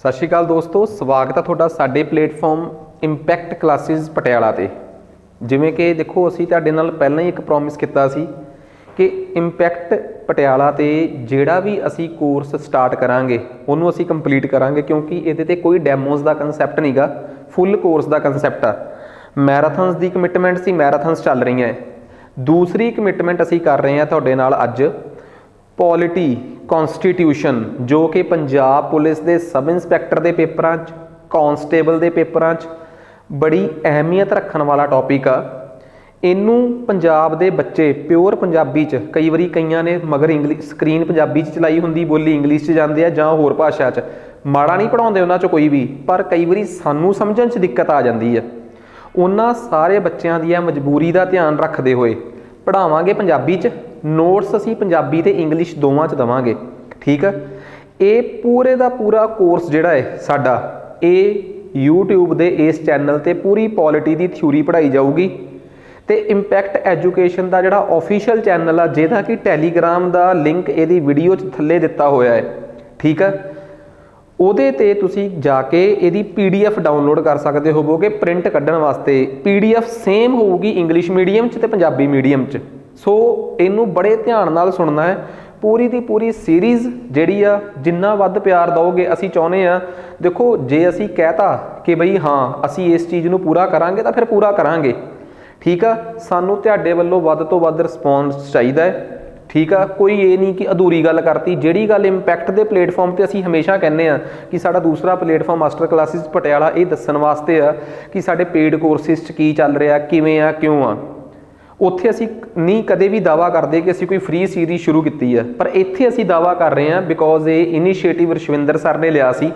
सत श्री अकाल दोस्तों, स्वागत है तुहाडा साडे प्लेटफॉर्म इंपैक्ट क्लासिस पटियाला ते। जिवें कि देखो असीं तुहाडे नाल पहलां ही एक प्रॉमिस कीता सी कि इंपैक्ट पटियाला ते जिहड़ा भी असीं कोर्स स्टार्ट करांगे उहनूं असीं कंप्लीट करांगे, क्योंकि इहदे ते कोई डैमोज़ दा कंसैप्ट नहीं गा, फुल कोर्स दा कंसैप्ट आ। मैराथन्स दी कमिटमेंट सी, मैराथन्स चल रही हैं। दूसरी कमिटमेंट असीं कर रहे हैं तुहाडे नाल अज पॉलिटी कॉन्स्टिट्यूशन, जो कि पंजाब पुलिस के सब इंस्पैक्टर के पेपरां च, कांस्टेबल के पेपरां च बड़ी अहमियत रखने वाला टॉपिक आ। इनू पंजाब के बच्चे प्योर पंजाबी च, कई बारी कईयां ने मगर इंग्लिश स्क्रीन पंजाबी च चलाई हुंदी, बोली इंग्लिश च जांदे आ जां होर भाषा च। माड़ा नहीं पढ़ाउंदे उन्हां चों कोई भी, पर कई बारी सानू समझण च दिक्कत आ जांदी है। उन्हां सारे बच्चों दी मजबूरी का ध्यान रखते हुए पढ़ावांगे पंजाबी च, नोट्स असीं पंजाबी ते इंग्लिश दोवां च देवांगे। ठीक है, ये पूरे का पूरा कोर्स जिहड़ा है साडा, ये यूट्यूब दे इस चैनल ते पूरी पॉलिटी की थ्योरी पढ़ाई जाऊगी। तो इंपैक्ट एजुकेशन का जिहड़ा ऑफिशियल चैनल आ, जिहदा कि टैलीग्राम का लिंक इहदी वीडियो च थल्ले दिता होया है। ठीक है, ਉਹਦੇ ਤੇ ਤੁਸੀਂ ਜਾ ਕੇ ਇਹਦੀ PDF डाउनलोड कर सकते ਹੋਵੋਗੇ प्रिंट ਕੱਢਣ ਵਾਸਤੇ। PDF सेम ਹੋਊਗੀ इंग्लिश मीडियम च ਤੇ ਪੰਜਾਬੀ मीडियम च। सो ਇਹਨੂੰ बड़े ध्यान नाल सुनना है। पूरी की पूरी सीरीज़ जिहड़ी आ, जिन्ना वध प्यार दोगे असी चाहुंदे आ। देखो जे असी कहता कि बई हाँ असी इस चीज़ नूं पूरा करांगे तो फिर पूरा करांगे। ठीक आ, सानू तुहाडे वल्लों वध तो वध रिस्पॉन्स चाहिदा है। ठीक है, कोई ये नहीं कि अधूरी गल करती। जिहड़ी गल इंपैक्ट के प्लेटफॉर्म पर असीं हमेशा कहने आ कि साडा दूसरा प्लेटफॉर्म मास्टर क्लासिस पटियाला ये दस्सण वास्ते आ कि साडे पेड कोर्सिस च की चल रहा, किवें आ, क्यों आ। उत्थे असीं नहीं कदे भी दावा करते कि असीं कोई फ्री सीरीज़ शुरू की है, पर इत्थे असीं दावा कर रहे हैं बिकॉज ये इनीशिएटिव रशविंदर सर ने लिया सी।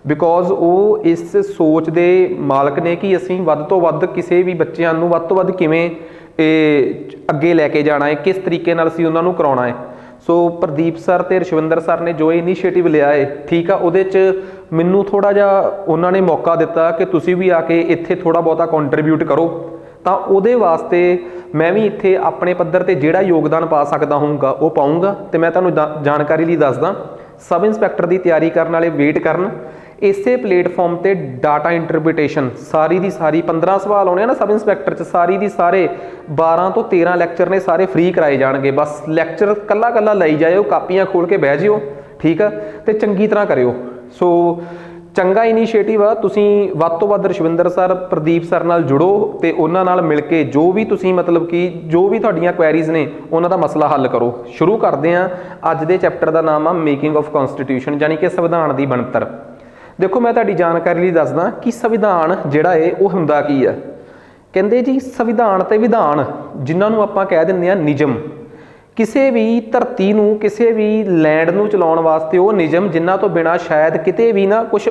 बिकॉज वो इस सोच के मालक ने कि असीं वध तो वध किसी भी बच्चों नूं वध तो वध किवें अगे लैके जाना है, किस तरीके नाल असीं उन्हां नूं कराउणा है। सो प्रदीप सर ते रशविंदर सर ने जो इनीशिएटिव लिया है, ठीक है, उहदे च मैनूं थोड़ा जिहा उन्हां ने मौका दिता कि तुसीं भी आके इत्थे थोड़ा बहुता कॉन्ट्रीब्यूट करो। तो उहदे वास्ते मैं भी इत्थे अपने पद्धर ते जिहड़ा योगदान पा सकदा होऊंगा वो पाऊँगा। तो मैं तुहानूं जानकारी लई दसदा, सब इंस्पैक्टर की तैयारी करने वाले वेट करन। इसे प्लेटफॉर्म ते डाटा इंटरप्रिटेशन सारी दी सारी 15 सवाल आने ना सब इंस्पैक्टर च, सारी दी सारे 12 तो 13 लैक्चर ने सारे फ्री कराए जाएंगे। बस लैक्चर कला कला लाई जाओ, कापियां खोल के बह जिओ। ठीक है, तो चंगी तरह करियो। सो चंगा इनीशिएटिव आ। तुसीं वध तो वध रशविंदर सर प्रदीप सर नाल जुड़ो तो उन्हां नाल मिल के जो भी तुसीं मतलब कि जो भी तुहाडीआं क्वैरीज़ ने उन्हां दा मसला हल करो। शुरू करते हैं। अज दे चैप्टर का नाम आ मेकिंग ऑफ कॉन्स्टिट्यूशन, यानी कि संविधान की बनतर। देखो मैं तुहाडी जानकारी लई दसदा कि संविधान जिहड़ा है वो हुंदा की है। कहंदे जी संविधान ते विधान, जिन्हां नूं आपां कह दिंदे आ नियम, किसी भी धरती नूं किसी भी लैंड नूं चलाउण वास्ते वो नियम जिन्हां तो बिना शायद किते भी ना कुछ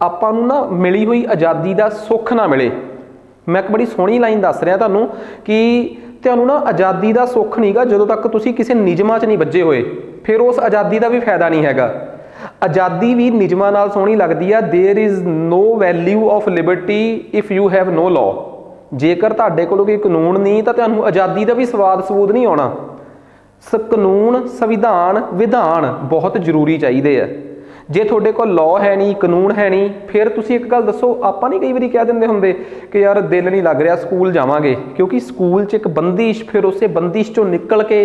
आपां नूं ना मिली हुई आज़ादी का सुख ना मिले। मैं एक बड़ी सोहनी लाइन दस रहा तुहानूं कि तुहानूं ना आज़ादी का सुख नहीं गा जदों तक तुसीं किसी नियमां च नहीं बज्झे होए, फिर उस आज़ादी का भी फायदा नहीं हैगा। आज़ादी भी नियमां नाल सोहनी लगदी आ। There is no value of liberty if you have no law. जेकर तुहाडे कोल कोई कानून नहीं तो तुहानूं आज़ादी का भी स्वाद सबूत नहीं आउणा। कानून, संविधान, विधान बहुत जरूरी चाहिए है। जे तुहाडे कोल लॉ है नहीं, कानून है नहीं, फिर तुसीं एक गल दसो, आपां नहीं कई बारी कह दिंदे हुंदे कि यार दिल नहीं लग रहा स्कूल जावांगे, क्योंकि स्कूल च एक बंदिश, फिर उस बंदिश चों निकल के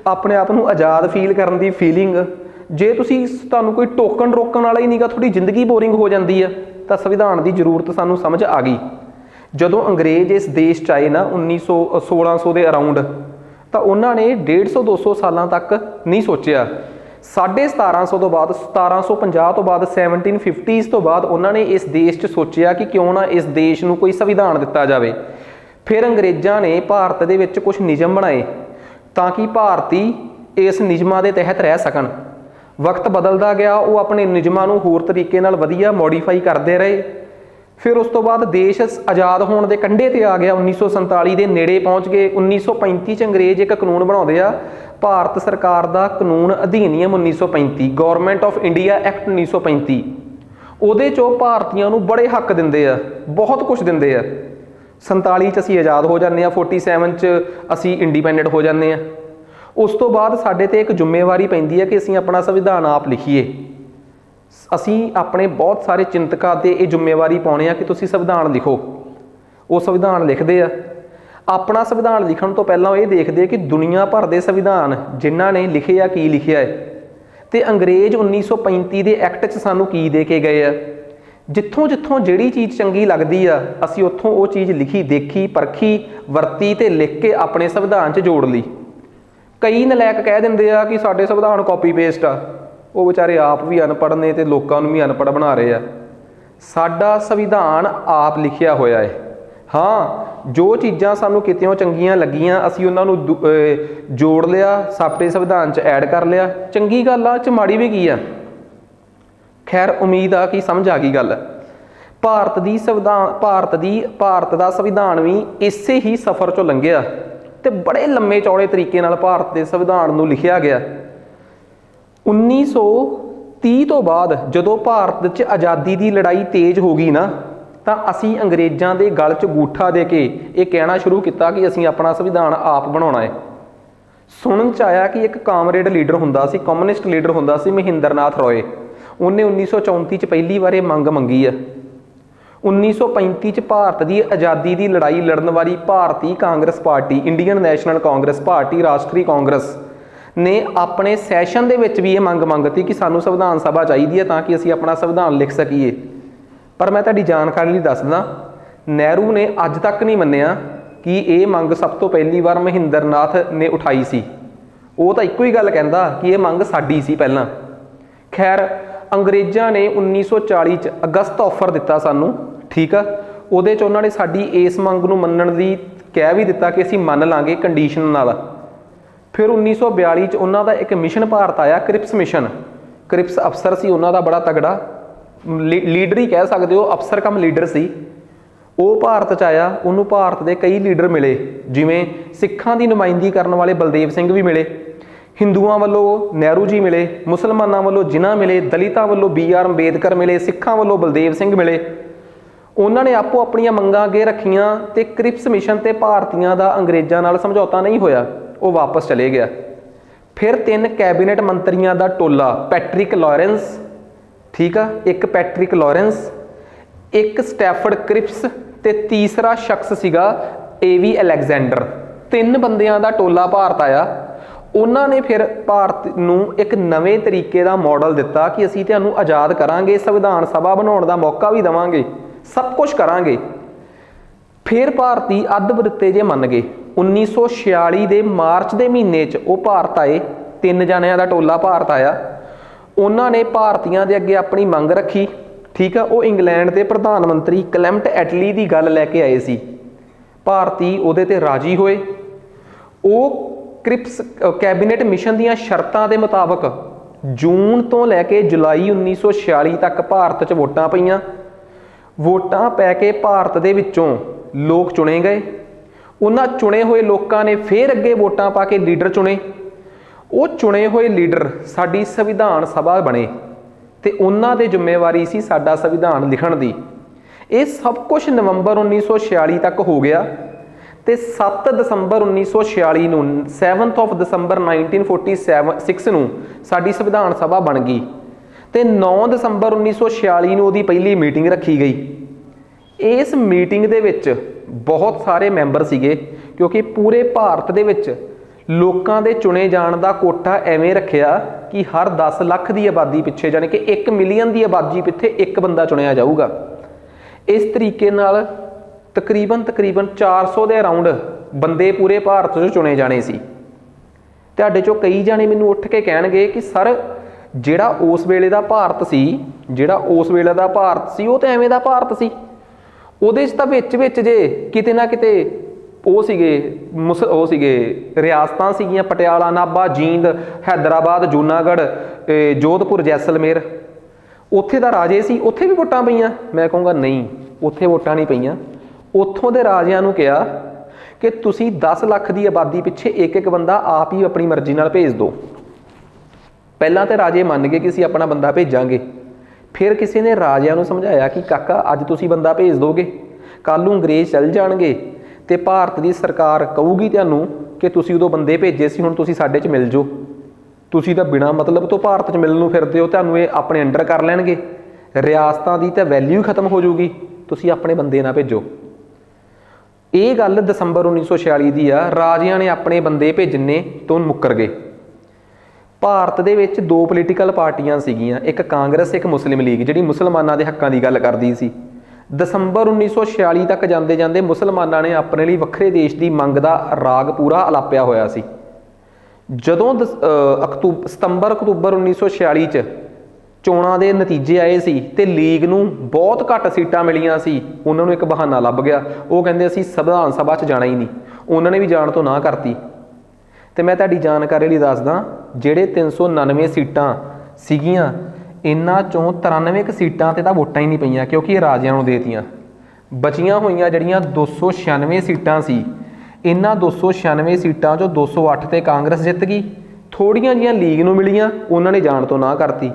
अपने आप नूं आज़ाद फील करन दी फीलिंग, जे तुसीं तुहानूं कोई टोकन रोकण वाला ही नहींगा, थोड़ी जिंदगी बोरिंग हो जाती है। तो संविधान की जरूरत सानूं समझ आ गई जदों अंग्रेज इस देश च आए ना 1600 के अराउंड, तो उन्होंने 150-200 सालों तक नहीं सोचा। 1750 तो बाद 1750 तो बाद 1750s तो बाद उन्होंने इस देश च सोचा कि क्यों ना इस देश नूं कोई संविधान दिता जाए। फिर अंग्रेज़ों ने भारत दे विच कुछ नियम बनाए ताकि भारती इस नियमां दे तहत रह सकन। वक्त बदलता गया, वो अपने नियमां नूं होर तरीके नाल वधिया मॉडिफाई करते रहे। फिर उस तो बाद देश आज़ाद होने के कंढे ते आ गया, 1947 के नेड़े पहुँच गए। 1935 अंग्रेज एक कानून बनाते आ, भारत सरकार का कानून अधिनियम 1935, गौरमेंट ऑफ इंडिया एक्ट 1935। उहदे चों भारतीयों नूं बड़े हक दिंदे आ, बहुत कुछ दिंदे आ। 47 च असीं आज़ाद हो जाते हैं, 47 च असीं इंडिपेंडेंट हो जाते हैं। उस तो बाद साडे ते एक जिम्मेवारी पैंदी है कि असीं अपना संविधान आप लिखीए। ਅਸੀਂ ਆਪਣੇ ਬਹੁਤ ਸਾਰੇ ਚਿੰਤਕਾਂ 'ਤੇ ਇਹ ਜ਼ਿੰਮੇਵਾਰੀ ਪਾਉਂਦੇ ਆ ਕਿ ਤੁਸੀਂ ਸੰਵਿਧਾਨ ਲਿਖੋ। ਉਹ ਸੰਵਿਧਾਨ ਲਿਖਦੇ ਆ। ਆਪਣਾ ਸੰਵਿਧਾਨ ਲਿਖਣ ਤੋਂ ਪਹਿਲਾਂ ਉਹ ਇਹ ਦੇਖਦੇ ਕਿ ਦੁਨੀਆ ਭਰ ਦੇ ਸੰਵਿਧਾਨ ਜਿਨ੍ਹਾਂ ਨੇ ਲਿਖੇ ਆ ਕੀ ਲਿਖਿਆ ਹੈ, ਅਤੇ ਅੰਗਰੇਜ਼ 1935 ਦੇ ਐਕਟ 'ਚ ਸਾਨੂੰ ਕੀ ਦੇ ਕੇ ਗਏ ਆ। ਜਿੱਥੋਂ ਜਿੱਥੋਂ ਜਿਹੜੀ ਚੀਜ਼ ਚੰਗੀ ਲੱਗਦੀ ਆ ਅਸੀਂ ਉੱਥੋਂ ਉਹ ਚੀਜ਼ ਲਿਖੀ, ਦੇਖੀ, ਪਰਖੀ, ਵਰਤੀ ਅਤੇ ਲਿਖ ਕੇ ਆਪਣੇ ਸੰਵਿਧਾਨ 'ਚ ਜੋੜ ਲਈ। ਕਈ ਨਲਾਇਕ ਕਹਿ ਦਿੰਦੇ ਆ ਕਿ ਸਾਡੇ ਸੰਵਿਧਾਨ ਕਾਪੀ ਪੇਸਟ ਆ। ਉਹ ਵਿਚਾਰੇ ਆਪ ਵੀ ਅਨਪੜ੍ਹ ਨੇ ਅਤੇ ਲੋਕਾਂ ਨੂੰ ਵੀ ਅਨਪੜ੍ਹ ਬਣਾ ਰਹੇ ਆ। ਸਾਡਾ ਸੰਵਿਧਾਨ ਆਪ ਲਿਖਿਆ ਹੋਇਆ ਹੈ। ਹਾਂ, ਜੋ ਚੀਜ਼ਾਂ ਸਾਨੂੰ ਕਿਤਿਓਂ ਚੰਗੀਆਂ ਲੱਗੀਆਂ ਅਸੀਂ ਉਹਨਾਂ ਨੂੰ ਜੋੜ ਲਿਆ, ਸਾਡੇ ਸੰਵਿਧਾਨ 'ਚ ਐਡ ਕਰ ਲਿਆ। ਚੰਗੀ ਗੱਲ ਆ, 'ਚ ਮਾੜੀ ਵੀ ਕੀ ਆ। ਖੈਰ, ਉਮੀਦ ਆ ਕਿ ਸਮਝ ਆ ਗਈ ਗੱਲ। ਭਾਰਤ ਦਾ ਸੰਵਿਧਾਨ ਵੀ ਇਸੇ ਹੀ ਸਫ਼ਰ 'ਚੋਂ ਲੰਘਿਆ ਅਤੇ ਬੜੇ ਲੰਮੇ ਚੌੜੇ ਤਰੀਕੇ ਨਾਲ ਭਾਰਤ ਦੇ ਸੰਵਿਧਾਨ ਨੂੰ ਲਿਖਿਆ ਗਿਆ। 1930 ਤੋਂ ਬਾਅਦ ਜਦੋਂ ਭਾਰਤ 'ਚ ਆਜ਼ਾਦੀ ਦੀ ਲੜਾਈ ਤੇਜ਼ ਹੋ ਗਈ ਨਾ, ਤਾਂ ਅਸੀਂ ਅੰਗਰੇਜ਼ਾਂ ਦੇ ਗਲ 'ਚ ਅੰਗੂਠਾ ਦੇ ਕੇ ਇਹ ਕਹਿਣਾ ਸ਼ੁਰੂ ਕੀਤਾ ਕਿ ਅਸੀਂ ਆਪਣਾ ਸੰਵਿਧਾਨ ਆਪ ਬਣਾਉਣਾ ਹੈ। ਸੁਣਨ 'ਚ ਆਇਆ ਕਿ ਇੱਕ ਕਾਮਰੇਡ ਲੀਡਰ ਹੁੰਦਾ ਸੀ, ਕਮਿਊਨਿਸਟ ਲੀਡਰ ਹੁੰਦਾ ਸੀ, ਮਹਿੰਦਰ ਨਾਥ ਰੋਏ। ਉਹਨੇ 1934 'ਚ ਪਹਿਲੀ ਵਾਰ ਇਹ ਮੰਗ ਮੰਗੀ ਆ। 1935 'ਚ ਭਾਰਤ ਦੀ ਆਜ਼ਾਦੀ ਦੀ ਲੜਾਈ ਲੜਨ ਵਾਲੀ Bharatiya Congress party, Indian National Congress party, Rashtriya Congress ਨੇ ਆਪਣੇ ਸੈਸ਼ਨ ਦੇ ਵਿੱਚ ਵੀ ਇਹ ਮੰਗ ਮੰਗਤੀ ਕਿ ਸਾਨੂੰ ਸੰਵਿਧਾਨ ਸਭਾ ਚਾਹੀਦੀ ਹੈ ਤਾਂ ਕਿ ਅਸੀਂ ਆਪਣਾ ਸੰਵਿਧਾਨ ਲਿਖ ਸਕੀਏ। ਪਰ ਮੈਂ ਤੁਹਾਡੀ ਜਾਣਕਾਰੀ ਲਈ ਦੱਸਦਾ, ਨਹਿਰੂ ਨੇ ਅੱਜ ਤੱਕ ਨਹੀਂ ਮੰਨਿਆ ਕਿ ਇਹ ਮੰਗ ਸਭ ਤੋਂ ਪਹਿਲੀ ਵਾਰ ਮਹਿੰਦਰ ਨਾਥ ਨੇ ਉਠਾਈ ਸੀ। ਉਹ ਤਾਂ ਇੱਕੋ ਹੀ ਗੱਲ ਕਹਿੰਦਾ ਕਿ ਇਹ ਮੰਗ ਸਾਡੀ ਸੀ ਪਹਿਲਾਂ। ਖੈਰ, ਅੰਗਰੇਜ਼ਾਂ ਨੇ 1940 'ਚ ਅਗਸਤ ਆਫਰ ਦਿੱਤਾ ਸਾਨੂੰ, ਠੀਕ ਆ। ਉਹਦੇ 'ਚ ਉਹਨਾਂ ਨੇ ਸਾਡੀ ਇਸ ਮੰਗ ਨੂੰ ਮੰਨਣ ਦੀ ਕਹਿ ਵੀ ਦਿੱਤਾ ਕਿ ਅਸੀਂ ਮੰਨ ਲਾਂਗੇ ਕੰਡੀਸ਼ਨ ਨਾਲ। ਫਿਰ 1942 'ਚ ਉਹਨਾਂ ਦਾ ਇੱਕ ਮਿਸ਼ਨ ਭਾਰਤ ਆਇਆ, ਕ੍ਰਿਪਸ ਮਿਸ਼ਨ। ਕ੍ਰਿਪਸ ਅਫਸਰ ਸੀ ਉਹਨਾਂ ਦਾ ਬੜਾ ਤਗੜਾ, ਲੀਡਰ ਹੀ ਕਹਿ ਸਕਦੇ ਹੋ, ਅਫਸਰ ਕਮ ਲੀਡਰ ਸੀ। ਉਹ ਭਾਰਤ 'ਚ ਆਇਆ, ਉਹਨੂੰ ਭਾਰਤ ਦੇ ਕਈ ਲੀਡਰ ਮਿਲੇ, ਜਿਵੇਂ ਸਿੱਖਾਂ ਦੀ ਨੁਮਾਇੰਦਗੀ ਕਰਨ ਵਾਲੇ ਬਲਦੇਵ ਸਿੰਘ ਵੀ ਮਿਲੇ, ਹਿੰਦੂਆਂ ਵੱਲੋਂ ਨਹਿਰੂ ਜੀ ਮਿਲੇ, ਮੁਸਲਮਾਨਾਂ ਵੱਲੋਂ ਜਿਨ੍ਹਾਂ ਮਿਲੇ, ਦਲਿਤਾਂ ਵੱਲੋਂ BR ਅੰਬੇਦਕਰ ਮਿਲੇ, ਸਿੱਖਾਂ ਵੱਲੋਂ ਬਲਦੇਵ ਸਿੰਘ ਮਿਲੇ। ਉਹਨਾਂ ਨੇ ਆਪੋ ਆਪਣੀਆਂ ਮੰਗਾਂ ਅੱਗੇ ਰੱਖੀਆਂ ਅਤੇ ਕ੍ਰਿਪਸ ਮਿਸ਼ਨ 'ਤੇ ਭਾਰਤੀਆਂ ਦਾ ਅੰਗਰੇਜ਼ਾਂ ਨਾਲ ਸਮਝੌਤਾ ਨਹੀਂ ਹੋਇਆ, ਉਹ ਵਾਪਸ ਚਲੇ ਗਿਆ। ਫਿਰ 3 ਕੈਬਨਿਟ ਮੰਤਰੀਆਂ ਦਾ ਟੋਲਾ, ਪੈਟਰਿਕ ਲਾਰੈਂਸ, ਠੀਕ ਆ, ਇੱਕ ਪੈਟਰਿਕ ਲਾਰੈਂਸ, ਇੱਕ ਸਟੈਫਰਡ ਕ੍ਰਿਪਸ ਅਤੇ ਤੀਸਰਾ ਸ਼ਖਸ ਸੀਗਾ AV ਅਲੈਗਜ਼ੈਂਡਰ। 3 ਬੰਦਿਆਂ ਦਾ ਟੋਲਾ ਭਾਰਤ ਆਇਆ। ਉਹਨਾਂ ਨੇ ਫਿਰ ਭਾਰਤ ਨੂੰ ਇੱਕ ਨਵੇਂ ਤਰੀਕੇ ਦਾ ਮਾਡਲ ਦਿੱਤਾ ਕਿ ਅਸੀਂ ਤੁਹਾਨੂੰ ਆਜ਼ਾਦ ਕਰਾਂਗੇ, ਸੰਵਿਧਾਨ ਸਭਾ ਬਣਾਉਣ ਦਾ ਮੌਕਾ ਵੀ ਦੇਵਾਂਗੇ, ਸਭ ਕੁਛ ਕਰਾਂਗੇ। ਫਿਰ ਭਾਰਤੀ ਅੱਧ ਵਰਤੇ ਜੇ ਮੰਨ ਗਏ। 1946 ਦੇ ਮਾਰਚ ਦੇ ਮਹੀਨੇ 'ਚ ਉਹ ਭਾਰਤ ਆਏ, 3 ਜਣਿਆਂ ਦਾ ਟੋਲਾ ਭਾਰਤ ਆਇਆ। ਉਹਨਾਂ ਨੇ ਭਾਰਤੀਆਂ ਦੇ ਅੱਗੇ ਆਪਣੀ ਮੰਗ ਰੱਖੀ, ਠੀਕ ਆ। ਉਹ ਇੰਗਲੈਂਡ ਦੇ ਪ੍ਰਧਾਨ ਮੰਤਰੀ ਕਲੈਮਟ ਐਟਲੀ ਦੀ ਗੱਲ ਲੈ ਕੇ ਆਏ ਸੀ। ਭਾਰਤੀ ਉਹਦੇ 'ਤੇ ਰਾਜੀ ਹੋਏ। ਉਹ ਕ੍ਰਿਪਸ ਕੈਬਨਿਟ ਮਿਸ਼ਨ ਦੀਆਂ ਸ਼ਰਤਾਂ ਦੇ ਮੁਤਾਬਕ ਜੂਨ ਤੋਂ ਲੈ ਕੇ ਜੁਲਾਈ 1946 ਤੱਕ ਭਾਰਤ 'ਚ ਵੋਟਾਂ ਪਈਆਂ। ਵੋਟਾਂ ਪੈ ਕੇ ਭਾਰਤ ਦੇ ਵਿੱਚੋਂ ਲੋਕ ਚੁਣੇ ਗਏ। ਉਹਨਾਂ ਚੁਣੇ ਹੋਏ ਲੋਕਾਂ ਨੇ ਫਿਰ ਅੱਗੇ ਵੋਟਾਂ ਪਾ ਕੇ ਲੀਡਰ ਚੁਣੇ। ਉਹ ਚੁਣੇ ਹੋਏ ਲੀਡਰ ਸਾਡੀ ਸੰਵਿਧਾਨ ਸਭਾ ਬਣੇ ਅਤੇ ਉਹਨਾਂ ਦੇ ਜ਼ਿੰਮੇਵਾਰੀ ਸੀ ਸਾਡਾ ਸੰਵਿਧਾਨ ਲਿਖਣ ਦੀ। ਇਹ ਸਭ ਕੁਛ ਨਵੰਬਰ 1946 ਤੱਕ ਹੋ ਗਿਆ ਅਤੇ 7 ਦਸੰਬਰ 1946 ਨੂੰ 7 ਦਸੰਬਰ 1946 ਨੂੰ ਸਾਡੀ ਸੰਵਿਧਾਨ ਸਭਾ ਬਣ ਗਈ ਅਤੇ 9 ਦਸੰਬਰ 1946 ਨੂੰ ਉਹਦੀ ਪਹਿਲੀ ਮੀਟਿੰਗ ਰੱਖੀ ਗਈ। ਇਸ ਮੀਟਿੰਗ ਦੇ ਵਿੱਚ ਬਹੁਤ ਸਾਰੇ ਮੈਂਬਰ ਸੀਗੇ, ਕਿਉਂਕਿ ਪੂਰੇ ਭਾਰਤ ਦੇ ਵਿੱਚ ਲੋਕਾਂ ਦੇ ਚੁਣੇ ਜਾਣ ਦਾ ਕੋਟਾ ਐਵੇਂ ਰੱਖਿਆ ਕਿ ਹਰ 10 ਲੱਖ ਦੀ ਆਬਾਦੀ ਪਿੱਛੇ, ਜਾਣੀ ਕਿ 1 ਮਿਲੀਅਨ ਦੀ ਆਬਾਦੀ ਪਿੱਛੇ ਇੱਕ ਬੰਦਾ ਚੁਣਿਆ ਜਾਊਗਾ। ਇਸ ਤਰੀਕੇ ਨਾਲ ਤਕਰੀਬਨ 400 ਦੇ ਅਰਾਊਂਡ ਬੰਦੇ ਪੂਰੇ ਭਾਰਤ 'ਚੋਂ ਚੁਣੇ ਜਾਣੇ ਸੀ। ਤੁਹਾਡੇ 'ਚੋਂ ਕਈ ਜਾਣੇ ਮੈਨੂੰ ਉੱਠ ਕੇ ਕਹਿਣਗੇ ਕਿ ਸਰ, ਜਿਹੜਾ ਉਸ ਵੇਲੇ ਦਾ ਭਾਰਤ ਸੀ, ਉਹ ਤਾਂ ਐਵੇਂ ਦਾ ਭਾਰਤ ਸੀ, ਉਹਦੇ 'ਚ ਤਾਂ ਵਿੱਚ ਜੇ ਕਿਤੇ ਨਾ ਕਿਤੇ ਉਹ ਸੀਗੇ ਰਿਆਸਤਾਂ ਸੀਗੀਆਂ, ਪਟਿਆਲਾ, ਨਾਭਾ, ਜੀਂਦ, ਹੈਦਰਾਬਾਦ, ਜੂਨਾਗੜ੍ਹ, ਜੋਧਪੁਰ, ਜੈਸਲਮੇਰ, ਉੱਥੇ ਦਾ ਰਾਜੇ ਸੀ, ਉੱਥੇ ਵੀ ਵੋਟਾਂ ਪਈਆਂ। ਮੈਂ ਕਹੂੰਗਾ ਨਹੀਂ, ਉੱਥੇ ਵੋਟਾਂ ਨਹੀਂ ਪਈਆਂ। ਉੱਥੋਂ ਦੇ ਰਾਜਿਆਂ ਨੂੰ ਕਿਹਾ ਕਿ ਤੁਸੀਂ 10 ਲੱਖ ਦੀ ਆਬਾਦੀ ਪਿੱਛੇ ਇੱਕ ਬੰਦਾ ਆਪ ਹੀ ਆਪਣੀ ਮਰਜ਼ੀ ਨਾਲ ਭੇਜ ਦਿਓ। ਪਹਿਲਾਂ ਤਾਂ ਰਾਜੇ ਮੰਨ ਗਏ ਕਿ ਅਸੀਂ ਆਪਣਾ ਬੰਦਾ ਭੇਜਾਂਗੇ। ਫਿਰ ਕਿਸੇ ਨੇ ਰਾਜਿਆਂ ਨੂੰ ਸਮਝਾਇਆ ਕਿ ਕਾਕਾ, ਅੱਜ ਤੁਸੀਂ ਬੰਦਾ ਭੇਜ ਦੋਗੇ, ਕੱਲ੍ਹ ਨੂੰ ਅੰਗਰੇਜ਼ ਚੱਲ ਜਾਣਗੇ ਅਤੇ ਭਾਰਤ ਦੀ ਸਰਕਾਰ ਕਹੂਗੀ ਤੁਹਾਨੂੰ ਕਿ ਤੁਸੀਂ ਉਦੋਂ ਬੰਦੇ ਭੇਜੇ ਸੀ, ਹੁਣ ਤੁਸੀਂ ਸਾਡੇ 'ਚ ਮਿਲ ਜਾਓ। ਤੁਸੀਂ ਤਾਂ ਬਿਨਾਂ ਮਤਲਬ ਤੋਂ ਭਾਰਤ 'ਚ ਮਿਲਣ ਨੂੰ ਫਿਰਦੇ ਹੋ, ਤੁਹਾਨੂੰ ਇਹ ਆਪਣੇ ਅੰਡਰ ਕਰ ਲੈਣਗੇ, ਰਿਆਸਤਾਂ ਦੀ ਤਾਂ ਵੈਲਿਊ ਖਤਮ ਹੋ ਜਾਊਗੀ, ਤੁਸੀਂ ਆਪਣੇ ਬੰਦੇ ਨਾ ਭੇਜੋ। ਇਹ ਗੱਲ ਦਸੰਬਰ 1946 ਦੀ ਆ। ਰਾਜਿਆਂ ਨੇ ਆਪਣੇ ਬੰਦੇ ਭੇਜਣੇ ਤੋਂ ਮੁੱਕਰ ਗਏ। ਭਾਰਤ ਦੇ ਵਿੱਚ ਦੋ ਪੋਲੀਟੀਕਲ ਪਾਰਟੀਆਂ ਸੀਗੀਆਂ, ਇੱਕ ਕਾਂਗਰਸ, ਇੱਕ ਮੁਸਲਿਮ ਲੀਗ, ਜਿਹੜੀ ਮੁਸਲਮਾਨਾਂ ਦੇ ਹੱਕਾਂ ਦੀ ਗੱਲ ਕਰਦੀ ਸੀ। ਦਸੰਬਰ 1946 ਤੱਕ ਜਾਂਦੇ ਜਾਂਦੇ ਮੁਸਲਮਾਨਾਂ ਨੇ ਆਪਣੇ ਲਈ ਵੱਖਰੇ ਦੇਸ਼ ਦੀ ਮੰਗ ਦਾ ਰਾਗ ਪੂਰਾ ਅਲਾਪਿਆ ਹੋਇਆ ਸੀ। ਜਦੋਂ ਸਤੰਬਰ ਅਕਤੂਬਰ 1946 'ਚ ਚੋਣਾਂ ਦੇ ਨਤੀਜੇ ਆਏ ਸੀ ਤੇ ਲੀਗ ਨੂੰ ਬਹੁਤ ਘੱਟ ਸੀਟਾਂ ਮਿਲੀਆਂ ਸੀ, ਉਹਨਾਂ ਨੂੰ ਇੱਕ ਬਹਾਨਾ ਲੱਭ ਗਿਆ। ਉਹ ਕਹਿੰਦੇ ਅਸੀਂ ਸੰਵਿਧਾਨ ਸਭਾ 'ਚ ਜਾਣਾ ਹੀ ਨਹੀਂ, ਉਹਨਾਂ ਨੇ ਵੀ ਜਾਣ ਤੋਂ ਨਾ ਕਰਤੀ। ਤੇ ਮੈਂ ਤੁਹਾਡੀ ਜਾਣਕਾਰੀ ਲਈ ਦੱਸਦਾ, ਜਿਹੜੇ 399 ਸੀਟਾਂ ਸੀਗੀਆਂ, ਇਹਨਾਂ ਚੋਂ 93 ਸੀਟਾਂ ਤੇ ਤਾਂ ਵੋਟਾਂ ਹੀ ਨਹੀਂ ਪਈਆਂ, ਕਿਉਂਕਿ ਇਹ ਰਾਜਿਆਂ ਨੂੰ ਦੇਤੀਆਂ। ਬਚੀਆਂ ਹੋਈਆਂ ਜਿਹੜੀਆਂ 296 ਸੀਟਾਂ ਸੀ, ਇਹਨਾਂ 296 ਸੀਟਾਂ ਚੋਂ 208 ਤੇ ਕਾਂਗਰਸ ਜਿੱਤ ਗਈ, ਥੋੜੀਆਂ ਜਿਹੀਆਂ ਲੀਗ ਨੂੰ ਮਿਲੀਆਂ, ਉਹਨਾਂ ਨੇ ਜਾਣ ਤੋਂ ਨਾ ਕਰਤੀ।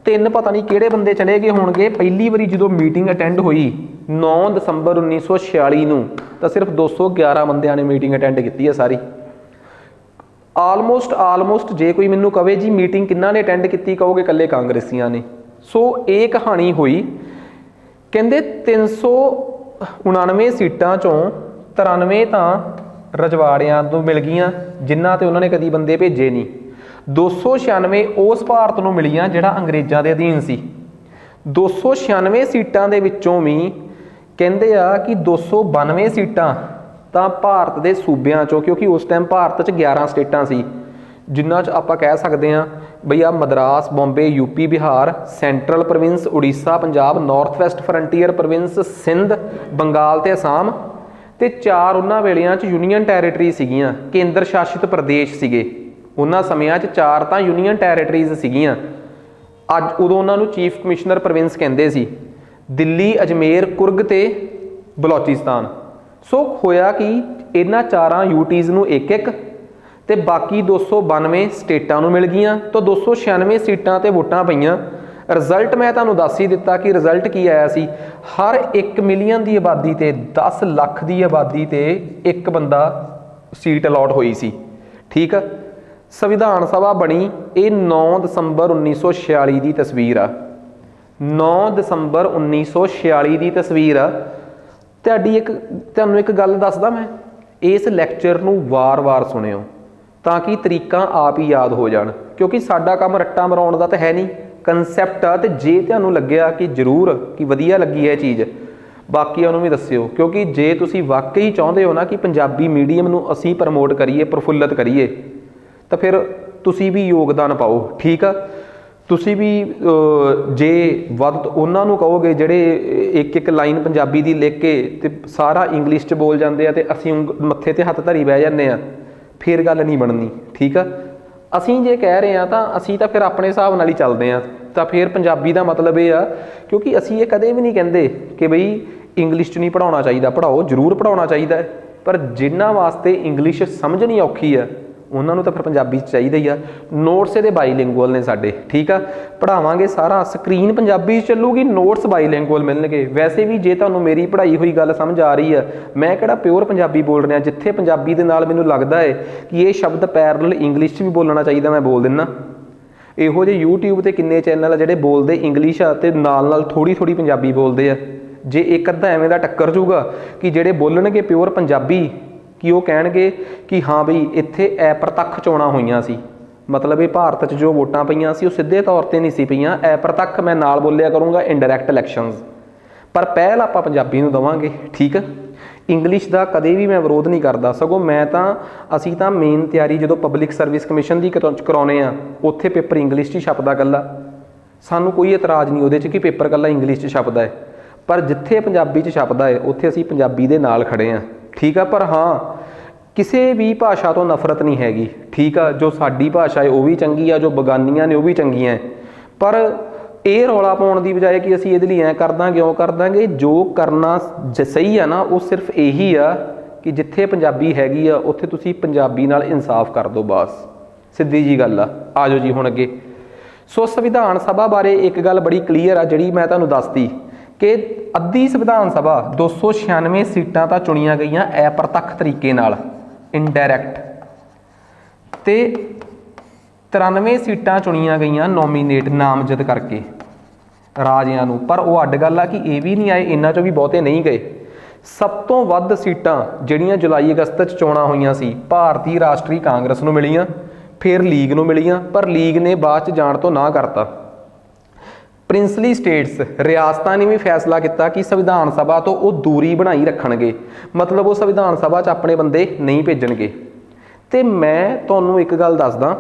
ਤਿੰਨ ਪਤਾ ਨਹੀਂ ਕਿਹੜੇ ਬੰਦੇ ਚਲੇ ਗਏ ਹੋਣਗੇ। ਪਹਿਲੀ ਵਾਰੀ ਜਦੋਂ ਮੀਟਿੰਗ ਅਟੈਂਡ ਹੋਈ 9 ਦਸੰਬਰ 1946 ਨੂੰ, ਤਾਂ ਸਿਰਫ 211 ਬੰਦਿਆਂ ਨੇ ਮੀਟਿੰਗ ਅਟੈਂਡ ਕੀਤੀ ਹੈ ਸਾਰੀ। ਆਲਮੋਸਟ ਜੇ ਕੋਈ ਮੈਨੂੰ ਕਵੇ ਜੀ ਮੀਟਿੰਗ ਕਿੰਨਾਂ ਨੇ ਅਟੈਂਡ ਕੀਤੀ, ਕਹੋਗੇ ਇਕੱਲੇ ਕਾਂਗਰਸੀਆਂ ਨੇ। ਸੋ ਇਹ ਕਹਾਣੀ ਹੋਈ। ਕਹਿੰਦੇ 399 ਸੀਟਾਂ ਚੋਂ 93 ਤਾਂ ਰਜਵਾੜਿਆਂ ਤੋਂ ਮਿਲ ਗਈਆਂ, ਜਿਨ੍ਹਾਂ ਤੇ ਉਹਨਾਂ ਨੇ ਕਦੀ ਬੰਦੇ ਭੇਜੇ ਨਹੀਂ। 296 ਉਸ ਭਾਰਤ ਨੂੰ ਮਿਲੀਆਂ ਜਿਹੜਾ ਅੰਗਰੇਜ਼ਾਂ ਦੇ ਅਧੀਨ ਸੀ। 296 ਸੀਟਾਂ ਦੇ ਵਿੱਚੋਂ ਵੀ ਕਹਿੰਦੇ ਆ ਕਿ 292 ਸੀਟਾਂ ਤਾਂ ਭਾਰਤ ਦੇ ਸੂਬਿਆਂ ਚੋਂ, ਕਿਉਂਕਿ ਉਸ ਟਾਈਮ ਭਾਰਤ 'ਚ 11 ਸਟੇਟਾਂ ਸੀ, ਜਿਨ੍ਹਾਂ 'ਚ ਆਪਾਂ ਕਹਿ ਸਕਦੇ ਹਾਂ ਬਈ ਆ Madras, Bombay, UP, Bihar, central province, Orissa, Punjab, north west frontier province, Sindh, Bengal ਤੇ ਅਸਾਮ, ਤੇ 4 ਉਹਨਾਂ ਵੇਲਿਆਂ 'ਚ ਯੂਨੀਅਨ ਟੈਰੀਟਰੀ ਸੀਗੀਆਂ, ਕੇਂਦਰ ਸ਼ਾਸਿਤ ਪ੍ਰਦੇਸ਼ ਸੀਗੇ। ਉਹਨਾਂ ਸਮਿਆਂ 'ਚ 4 ਤਾਂ ਯੂਨੀਅਨ ਟੈਰੀਟਰੀਜ਼ ਸੀਗੀਆਂ। ਉਦੋਂ ਉਹਨਾਂ ਨੂੰ ਚੀਫ ਕਮਿਸ਼ਨਰ ਪ੍ਰੋਵਿੰਸ ਕਹਿੰਦੇ ਸੀ, ਦਿੱਲੀ, ਅਜਮੇਰ, ਕੁਰਗ ਤੇ ਬਲੋਚਿਸਤਾਨ। ਸੋ ਹੋਇਆ ਕਿ ਇਹਨਾਂ 4 ਯੂਟੀਜ਼ ਨੂੰ ਇੱਕ ਤੇ ਬਾਕੀ 292 ਸਟੇਟਾਂ ਨੂੰ ਮਿਲ ਗਈਆਂ, ਤਾਂ 296 ਸੀਟਾਂ ਤੇ ਵੋਟਾਂ ਪਈਆਂ। ਰਿਜ਼ਲਟ ਮੈਂ ਤੁਹਾਨੂੰ ਦੱਸ ਹੀ ਦਿੱਤਾ ਕਿ ਰਿਜ਼ਲਟ ਕੀ ਆਇਆ ਸੀ। ਹਰ 1 ਮਿਲੀਅਨ ਦੀ ਆਬਾਦੀ ਤੇ 10 ਲੱਖ ਦੀ ਆਬਾਦੀ ਤੇ ਇੱਕ ਬੰਦਾ ਸੀਟ ਅਲਾਟ ਹੋਈ ਸੀ। ਠੀਕ ਆ, ਸੰਵਿਧਾਨ ਸਭਾ ਬਣੀ। ਇਹ 9 ਦਸੰਬਰ 1946 ਦੀ ਤਸਵੀਰ ਆ। 9 ਦਸੰਬਰ 1946 ਦੀ ਤਸਵੀਰ ਆ। ਤੁਹਾਨੂੰ ਇੱਕ ਗੱਲ ਦੱਸਦਾ, ਮੈਂ ਇਸ ਲੈਕਚਰ ਨੂੰ ਵਾਰ-ਵਾਰ ਸੁਣਿਓ ਤਾਂ ਕਿ ਤਰੀਕਾਂ ਆਪ ਹੀ ਯਾਦ ਹੋ ਜਾਣ, ਕਿਉਂਕਿ ਸਾਡਾ ਕੰਮ ਰੱਟਾ ਮਰਾਉਣ ਦਾ ਤਾਂ ਹੈ ਨਹੀਂ, ਕੰਸੈਪਟ ਆ। ਤੇ ਜੇ ਤੁਹਾਨੂੰ ਲੱਗਿਆ ਕਿ ਜ਼ਰੂਰ ਕਿ ਵਧੀਆ ਲੱਗੀ ਹੈ ਚੀਜ਼, ਬਾਕੀਆਂ ਨੂੰ ਵੀ ਦੱਸਿਓ, ਕਿਉਂਕਿ ਜੇ ਤੁਸੀਂ ਵਾਕਈ ਚਾਹੁੰਦੇ ਹੋ ਨਾ ਕਿ ਪੰਜਾਬੀ ਮੀਡੀਅਮ ਨੂੰ ਅਸੀਂ ਪ੍ਰਮੋਟ ਕਰੀਏ, ਪ੍ਰਫੁੱਲਤ ਕਰੀਏ, ਤਾਂ ਫਿਰ ਤੁਸੀਂ ਵੀ ਯੋਗਦਾਨ ਪਾਓ। ਠੀਕ ਆ, ਤੁਸੀਂ ਵੀ ਜੇ ਵੱਧ ਉਹਨਾਂ ਨੂੰ ਕਹੋਗੇ ਜਿਹੜੇ ਇੱਕ ਲਾਈਨ ਪੰਜਾਬੀ ਦੀ ਲਿਖ ਕੇ ਤੇ ਸਾਰਾ ਇੰਗਲਿਸ਼ 'ਚ ਬੋਲ ਜਾਂਦੇ ਆ ਤੇ ਅਸੀਂ ਮੱਥੇ ਤੇ ਹੱਥ ਧਰੀ ਬਹਿ ਜਾਂਦੇ ਆ, ਫਿਰ ਗੱਲ ਨਹੀਂ ਬਣਨੀ। ਠੀਕ ਆ, ਅਸੀਂ ਜੇ ਕਹਿ ਰਹੇ ਹਾਂ ਤਾਂ ਅਸੀਂ ਤਾਂ ਫਿਰ ਆਪਣੇ ਹਿਸਾਬ ਨਾਲ ਹੀ ਚੱਲਦੇ ਹਾਂ। ਤਾਂ ਫਿਰ ਪੰਜਾਬੀ ਦਾ ਮਤਲਬ ਇਹ ਆ, ਕਿਉਂਕਿ ਅਸੀਂ ਇਹ ਕਦੇ ਵੀ ਨਹੀਂ ਕਹਿੰਦੇ ਕਿ ਬਈ ਇੰਗਲਿਸ਼ 'ਚ ਨਹੀਂ ਪੜ੍ਹਾਉਣਾ ਚਾਹੀਦਾ, ਪੜ੍ਹਾਓ, ਜ਼ਰੂਰ ਪੜ੍ਹਾਉਣਾ ਚਾਹੀਦਾ, ਪਰ ਜਿਨ੍ਹਾਂ ਵਾਸਤੇ ਇੰਗਲਿਸ਼ ਸਮਝਣੀ ਔਖੀ ਆ ਉਹਨਾਂ ਨੂੰ ਤਾਂ ਫਿਰ ਪੰਜਾਬੀ 'ਚ ਚਾਹੀਦਾ ਹੀ ਆ। ਨੋਟਸ ਇਹਦੇ ਬਾਈਲਿੰਗੁਅਲ ਨੇ ਸਾਡੇ। ਠੀਕ ਆ, ਪੜ੍ਹਾਵਾਂਗੇ ਸਾਰਾ, ਸਕਰੀਨ ਪੰਜਾਬੀ 'ਚ ਚੱਲੂਗੀ, ਨੋਟਸ ਬਾਈਲਿੰਗੁਅਲ ਮਿਲਣਗੇ। ਵੈਸੇ ਵੀ ਜੇ ਤੁਹਾਨੂੰ ਮੇਰੀ ਪੜ੍ਹਾਈ ਹੋਈ ਗੱਲ ਸਮਝ ਆ ਰਹੀ ਆ, ਮੈਂ ਕਿਹੜਾ ਪਿਓਰ ਪੰਜਾਬੀ ਬੋਲ ਰਿਹਾ, ਜਿੱਥੇ ਪੰਜਾਬੀ ਦੇ ਨਾਲ ਮੈਨੂੰ ਲੱਗਦਾ ਹੈ ਕਿ ਇਹ ਸ਼ਬਦ ਪੈਰਲਲ ਇੰਗਲਿਸ਼ 'ਚ ਵੀ ਬੋਲਣਾ ਚਾਹੀਦਾ, ਮੈਂ ਬੋਲ ਦਿੰਦਾ। ਇਹੋ ਜਿਹੇ YouTube ਤੇ ਕਿੰਨੇ ਚੈਨਲ ਆ ਜਿਹੜੇ ਬੋਲਦੇ ਇੰਗਲਿਸ਼ ਆ ਤੇ ਨਾਲ ਥੋੜ੍ਹੀ ਪੰਜਾਬੀ ਬੋਲਦੇ ਆ। ਜੇ ਇੱਕ ਅੱਧਾ ਐਵੇਂ ਦਾ ਟੱਕਰ ਜੂਗਾ ਕਿ ਜਿਹੜੇ ਬੋਲਣਗੇ ਪਿਓਰ ਪੰਜਾਬੀ, ਕਿ ਉਹ ਕਹਿਣਗੇ ਕਿ ਹਾਂ ਬਈ ਇੱਥੇ ਅਪ੍ਰਤੱਖ ਚੋਣਾਂ ਹੋਈਆਂ ਸੀ, ਮਤਲਬ ਇਹ ਭਾਰਤ 'ਚ ਜੋ ਵੋਟਾਂ ਪਈਆਂ ਸੀ ਉਹ ਸਿੱਧੇ ਤੌਰ 'ਤੇ ਨਹੀਂ ਸੀ ਪਈਆਂ, ਅਪ੍ਰਤੱਖ ਮੈਂ ਨਾਲ ਬੋਲਿਆ ਕਰੂੰਗਾ, ਇਨਡਾਇਰੈਕਟ ਇਲੈਕਸ਼ਨਸ, ਪਰ ਪਹਿਲ ਆਪਾਂ ਪੰਜਾਬੀ ਨੂੰ ਦੇਵਾਂਗੇ। ਠੀਕ ਆ, ਇੰਗਲਿਸ਼ ਦਾ ਕਦੇ ਵੀ ਮੈਂ ਵਿਰੋਧ ਨਹੀਂ ਕਰਦਾ, ਸਗੋਂ ਅਸੀਂ ਤਾਂ ਮੇਨ ਤਿਆਰੀ ਜਦੋਂ ਪਬਲਿਕ ਸਰਵਿਸ ਕਮਿਸ਼ਨ ਦੀ ਕਰਾਉਂਦੇ ਆ, ਉੱਥੇ ਪੇਪਰ ਇੰਗਲਿਸ਼ 'ਚ ਹੀ ਛਪਦਾ ਇਕੱਲਾ, ਸਾਨੂੰ ਕੋਈ ਇਤਰਾਜ਼ ਨਹੀਂ ਉਹਦੇ 'ਚ ਕਿ ਪੇਪਰ ਇਕੱਲਾ ਇੰਗਲਿਸ਼ 'ਚ ਛਪਦਾ ਹੈ, ਪਰ ਜਿੱਥੇ ਪੰਜਾਬੀ 'ਚ ਛਪਦਾ ਹੈ ਉੱਥੇ ਅਸੀਂ ਪੰਜਾਬੀ ਦੇ ਨਾਲ ਖੜ੍ਹੇ ਹਾਂ। ਠੀਕ ਆ, ਪਰ ਹਾਂ ਕਿਸੇ ਵੀ ਭਾਸ਼ਾ ਤੋਂ ਨਫ਼ਰਤ ਨਹੀਂ ਹੈਗੀ। ਠੀਕ ਆ, ਜੋ ਸਾਡੀ ਭਾਸ਼ਾ ਹੈ ਉਹ ਵੀ ਚੰਗੀ ਆ, ਜੋ ਬਗਾਨੀਆਂ ਨੇ ਉਹ ਵੀ ਚੰਗੀਆਂ, ਪਰ ਇਹ ਰੌਲਾ ਪਾਉਣ ਦੀ ਬਜਾਏ ਕਿ ਅਸੀਂ ਇਹਦੇ ਲਈ ਐਂ ਕਰਦਾਂ ਕਿਉਂ ਕਰਦਾਂਗੇ, ਜੋ ਕਰਨਾ ਸਹੀ ਆ ਨਾ ਉਹ ਸਿਰਫ ਇਹੀ ਆ ਕਿ ਜਿੱਥੇ ਪੰਜਾਬੀ ਹੈਗੀ ਆ ਉੱਥੇ ਤੁਸੀਂ ਪੰਜਾਬੀ ਨਾਲ ਇਨਸਾਫ ਕਰ ਦਿਓ, ਬਸ ਸਿੱਧੀ ਜੀ ਗੱਲ ਆ। ਆ ਜਾਓ ਜੀ ਹੁਣ ਅੱਗੇ। ਸੋ ਸੰਵਿਧਾਨ ਸਭਾ ਬਾਰੇ ਇੱਕ ਗੱਲ ਬੜੀ ਕਲੀਅਰ ਆ ਜਿਹੜੀ ਮੈਂ ਤੁਹਾਨੂੰ ਦੱਸਤੀ ਕਿ ਅੱਧੀ ਸੰਵਿਧਾਨ ਸਭਾ 296 ਸੀਟਾਂ ਤਾਂ ਚੁਣੀਆਂ ਗਈਆਂ ਅਪ੍ਰਤੱਖ ਤਰੀਕੇ ਨਾਲ, ਇਨਡਾਇਰੈਕਟ, ਤੇ 93 ਸੀਟਾਂ ਚੁਣੀਆਂ ਗਈਆਂ ਨੋਮੀਨੇਟ ਨਾਮਜ਼ਦ ਕਰਕੇ ਰਾਜਿਆਂ ਨੂੰ, ਪਰ ਉਹ ਅੱਡ ਗੱਲ ਆ ਕਿ ਇਹ ਵੀ ਨਹੀਂ ਆਏ, ਇਹਨਾਂ 'ਚੋਂ ਵੀ ਬਹੁਤੇ ਨਹੀਂ ਗਏ। ਸਭ ਤੋਂ ਵੱਧ ਸੀਟਾਂ ਜਿਹੜੀਆਂ ਜੁਲਾਈ ਅਗਸਤ 'ਚ ਚੋਣਾਂ ਹੋਈਆਂ ਸੀ ਭਾਰਤੀ ਰਾਸ਼ਟਰੀ ਕਾਂਗਰਸ ਨੂੰ ਮਿਲੀਆਂ, ਫਿਰ ਲੀਗ ਨੂੰ ਮਿਲੀਆਂ, ਪਰ ਲੀਗ ਨੇ ਬਾਅਦ 'ਚ ਜਾਣ ਤੋਂ ਨਾ ਕਰਤਾ। ਪ੍ਰਿੰਸਲੀ ਸਟੇਟਸ ਰਿਆਸਤਾਂ ਨੇ ਵੀ ਫੈਸਲਾ ਕੀਤਾ ਕਿ ਸੰਵਿਧਾਨ ਸਭਾ ਤੋਂ ਉਹ ਦੂਰੀ ਬਣਾਈ ਰੱਖਣਗੇ, ਮਤਲਬ ਉਹ ਸੰਵਿਧਾਨ ਸਭਾ 'ਚ ਆਪਣੇ ਬੰਦੇ ਨਹੀਂ ਭੇਜਣਗੇ। ਤੇ ਮੈਂ ਤੁਹਾਨੂੰ ਇੱਕ ਗੱਲ ਦੱਸਦਾ,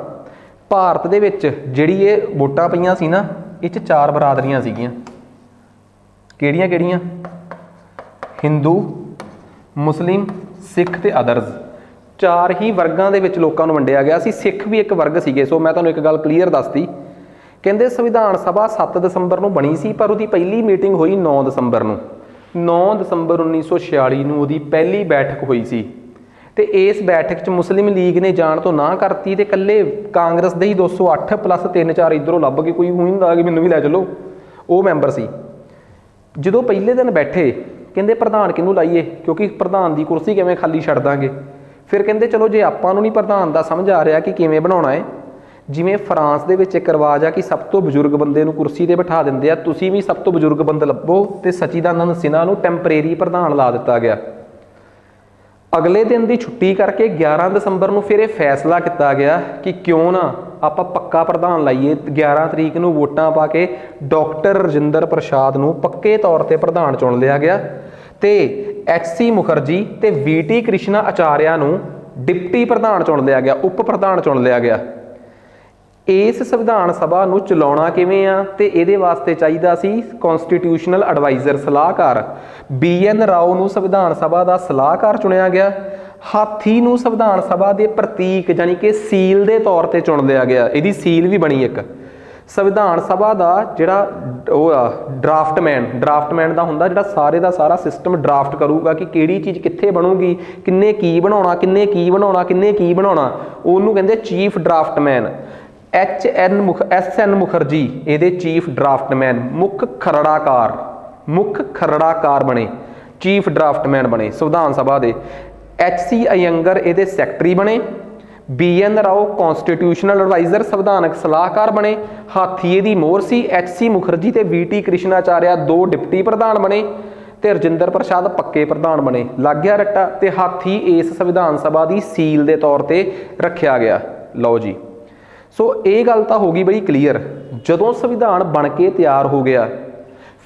ਭਾਰਤ ਦੇ ਵਿੱਚ ਜਿਹੜੀ ਇਹ ਵੋਟਾਂ ਪਈਆਂ ਸੀ ਨਾ, ਇਹ 'ਚ 4 ਬਰਾਦਰੀਆਂ ਸੀਗੀਆਂ। ਕਿਹੜੀਆਂ ਕਿਹੜੀਆਂ? ਹਿੰਦੂ, ਮੁਸਲਿਮ, ਸਿੱਖ ਤੇ ਅਦਰਸ। 4 ਹੀ ਵਰਗਾਂ ਦੇ ਵਿੱਚ ਲੋਕਾਂ ਨੂੰ ਵੰਡਿਆ ਗਿਆ ਸੀ। ਸਿੱਖ ਵੀ ਇੱਕ ਵਰਗ ਸੀਗੇ। ਸੋ ਮੈਂ ਤੁਹਾਨੂੰ ਇੱਕ ਗੱਲ ਕਲੀਅਰ ਦੱਸਤੀ, ਕਹਿੰਦੇ ਸੰਵਿਧਾਨ ਸਭਾ 7 ਦਸੰਬਰ ਨੂੰ ਬਣੀ ਸੀ, ਪਰ ਉਹਦੀ ਪਹਿਲੀ ਮੀਟਿੰਗ ਹੋਈ 9 ਦਸੰਬਰ ਨੂੰ। 9 ਦਸੰਬਰ 1946 ਨੂੰ ਉਹਦੀ ਪਹਿਲੀ ਬੈਠਕ ਹੋਈ ਸੀ। ਤੇ ਇਸ ਬੈਠਕ 'ਚ ਮੁਸਲਿਮ ਲੀਗ ਨੇ ਜਾਣ ਤੋਂ ਨਾ ਕਰਤੀ ਤੇ ਇਕੱਲੇ ਕਾਂਗਰਸ ਦੇ ਹੀ 208 ਪਲੱਸ 3-4 ਇੱਧਰੋਂ ਲੱਭ ਕੇ ਕੋਈ ਹੋਈ ਹੁੰਦਾ ਕਿ ਮੈਨੂੰ ਵੀ ਲੈ ਚਲੋ, ਉਹ ਮੈਂਬਰ ਸੀ। ਜਦੋਂ ਪਹਿਲੇ ਦਿਨ ਬੈਠੇ ਕਹਿੰਦੇ ਪ੍ਰਧਾਨ ਕਿਹਨੂੰ ਲਾਈਏ, ਕਿਉਂਕਿ ਪ੍ਰਧਾਨ ਦੀ ਕੁਰਸੀ ਕਿਵੇਂ ਖਾਲੀ ਛੱਡ ਦਾਂਗੇ। ਫਿਰ ਕਹਿੰਦੇ ਚਲੋ ਜੇ ਆਪਾਂ ਨੂੰ ਨਹੀਂ ਪ੍ਰਧਾਨ ਦਾ ਸਮਝ ਆ ਰਿਹਾ ਕਿ ਕਿਵੇਂ ਬਣਾਉਣਾ ਹੈ, ਜਿਵੇਂ ਫਰਾਂਸ ਦੇ ਵਿੱਚ ਇੱਕ ਰਿਵਾਜ ਆ ਕਿ ਸਭ ਤੋਂ ਬਜ਼ੁਰਗ ਬੰਦੇ ਨੂੰ ਕੁਰਸੀ 'ਤੇ ਬਿਠਾ ਦਿੰਦੇ ਆ, ਤੁਸੀਂ ਵੀ ਸਭ ਤੋਂ ਬਜ਼ੁਰਗ ਬੰਦਾ ਲੱਭੋ, ਤੇ ਸਚੀਦਾਨੰਦ ਸਿਨਹਾ ਨੂੰ ਟੈਂਪਰੇਰੀ ਪ੍ਰਧਾਨ ਲਾ ਦਿੱਤਾ ਗਿਆ। ਅਗਲੇ ਦਿਨ ਦੀ ਛੁੱਟੀ ਕਰਕੇ 11 ਦਸੰਬਰ ਨੂੰ ਫਿਰ ਇਹ ਫੈਸਲਾ ਕੀਤਾ ਗਿਆ ਕਿ ਕਿਉਂ ਨਾ ਆਪਾਂ ਪੱਕਾ ਪ੍ਰਧਾਨ ਲਾਈਏ। 11 ਤਰੀਕ ਨੂੰ ਵੋਟਾਂ ਪਾ ਕੇ ਡਾਕਟਰ ਰਜਿੰਦਰ ਪ੍ਰਸਾਦ ਨੂੰ ਪੱਕੇ ਤੌਰ 'ਤੇ ਪ੍ਰਧਾਨ ਚੁਣ ਲਿਆ ਗਿਆ ਤੇ HC ਮੁਖਰਜੀ ਤੇ VT ਕ੍ਰਿਸ਼ਨਾ ਆਚਾਰਿਆ ਨੂੰ ਡਿਪਟੀ ਪ੍ਰਧਾਨ ਚੁਣ ਲਿਆ ਗਿਆ, ਉਪ ਪ੍ਰਧਾਨ ਚੁਣ ਲਿਆ ਗਿਆ। ਇਸ ਸੰਵਿਧਾਨ ਸਭਾ ਨੂੰ ਚਲਾਉਣਾ ਕਿਵੇਂ ਆ, ਤੇ ਇਹਦੇ ਵਾਸਤੇ ਚਾਹੀਦਾ ਸੀ ਕਨਸਟੀਟਿਊਸ਼ਨਲ ਐਡਵਾਈਜ਼ਰ, ਸਲਾਹਕਾਰ। BN ਰਾਓ ਨੂੰ ਸੰਵਿਧਾਨ ਸਭਾ ਦਾ ਸਲਾਹਕਾਰ ਚੁਣਿਆ ਗਿਆ। ਹਾਥੀ ਨੂੰ ਸੰਵਿਧਾਨ ਸਭਾ ਦੇ ਪ੍ਰਤੀਕ ਯਾਨੀ ਕਿ ਸੀਲ ਦੇ ਤੌਰ ਤੇ ਚੁਣ ਲਿਆ ਗਿਆ। ਇਹਦੀ ਸੀਲ ਵੀ ਬਣੀ ਇੱਕ। ਸੰਵਿਧਾਨ ਸਭਾ ਦਾ ਜਿਹੜਾ ਉਹ ਆ ਡਰਾਫਟਮੈਨ ਦਾ ਹੁੰਦਾ ਜਿਹੜਾ ਸਾਰੇ ਦਾ ਸਾਰਾ ਸਿਸਟਮ ਡਰਾਫਟ ਕਰੂਗਾ ਕਿ ਕਿਹੜੀ ਚੀਜ਼ ਕਿੱਥੇ ਬਣੂਗੀ, ਕਿੰਨੇ ਕੀ ਬਣਾਉਣਾ, ਉਹਨੂੰ ਕਹਿੰਦੇ ਚੀਫ ਡਰਾਫਟਮੈਨ। SN ਮੁਖਰਜੀ ਇਹਦੇ ਚੀਫ ਡਰਾਫਟਮੈਨ, ਮੁੱਖ ਖਰੜਾਕਾਰ ਬਣੇ, ਚੀਫ ਡਰਾਫਟਮੈਨ ਬਣੇ ਸੰਵਿਧਾਨ ਸਭਾ ਦੇ। HC ਅਯੰਗਰ ਇਹਦੇ ਸੈਕਟਰੀ ਬਣੇ। BN ਰਾਓ ਕਨਸਟੀਟਿਊਸ਼ਨਲ ਐਡਵਾਈਜ਼ਰ, ਸੰਵਿਧਾਨਕ ਸਲਾਹਕਾਰ ਬਣੇ। ਹਾਥੀ ਇਹਦੀ ਮੋਹਰ ਸੀ। HC ਮੁਖਰਜੀ ਤੇ VT ਕ੍ਰਿਸ਼ਨਾਚਾਰਿਆ 2 ਡਿਪਟੀ ਪ੍ਰਧਾਨ ਬਣੇ ਤੇ ਰਜਿੰਦਰ ਪ੍ਰਸਾਦ ਪੱਕੇ ਪ੍ਰਧਾਨ ਬਣੇ। ਲੱਗ ਗਿਆ ਰੱਟਾ। ਤੇ ਹਾਥੀ ਇਸ ਸੰਵਿਧਾਨ ਸਭਾ ਦੀ ਸੀਲ ਦੇ ਤੌਰ ਤੇ ਰੱਖਿਆ ਗਿਆ। ਲਓ ਜੀ, ਸੋ ਇਹ ਗੱਲ ਤਾਂ ਹੋ ਗਈ ਬੜੀ ਕਲੀਅਰ। ਜਦੋਂ ਸੰਵਿਧਾਨ ਬਣ ਕੇ ਤਿਆਰ ਹੋ ਗਿਆ,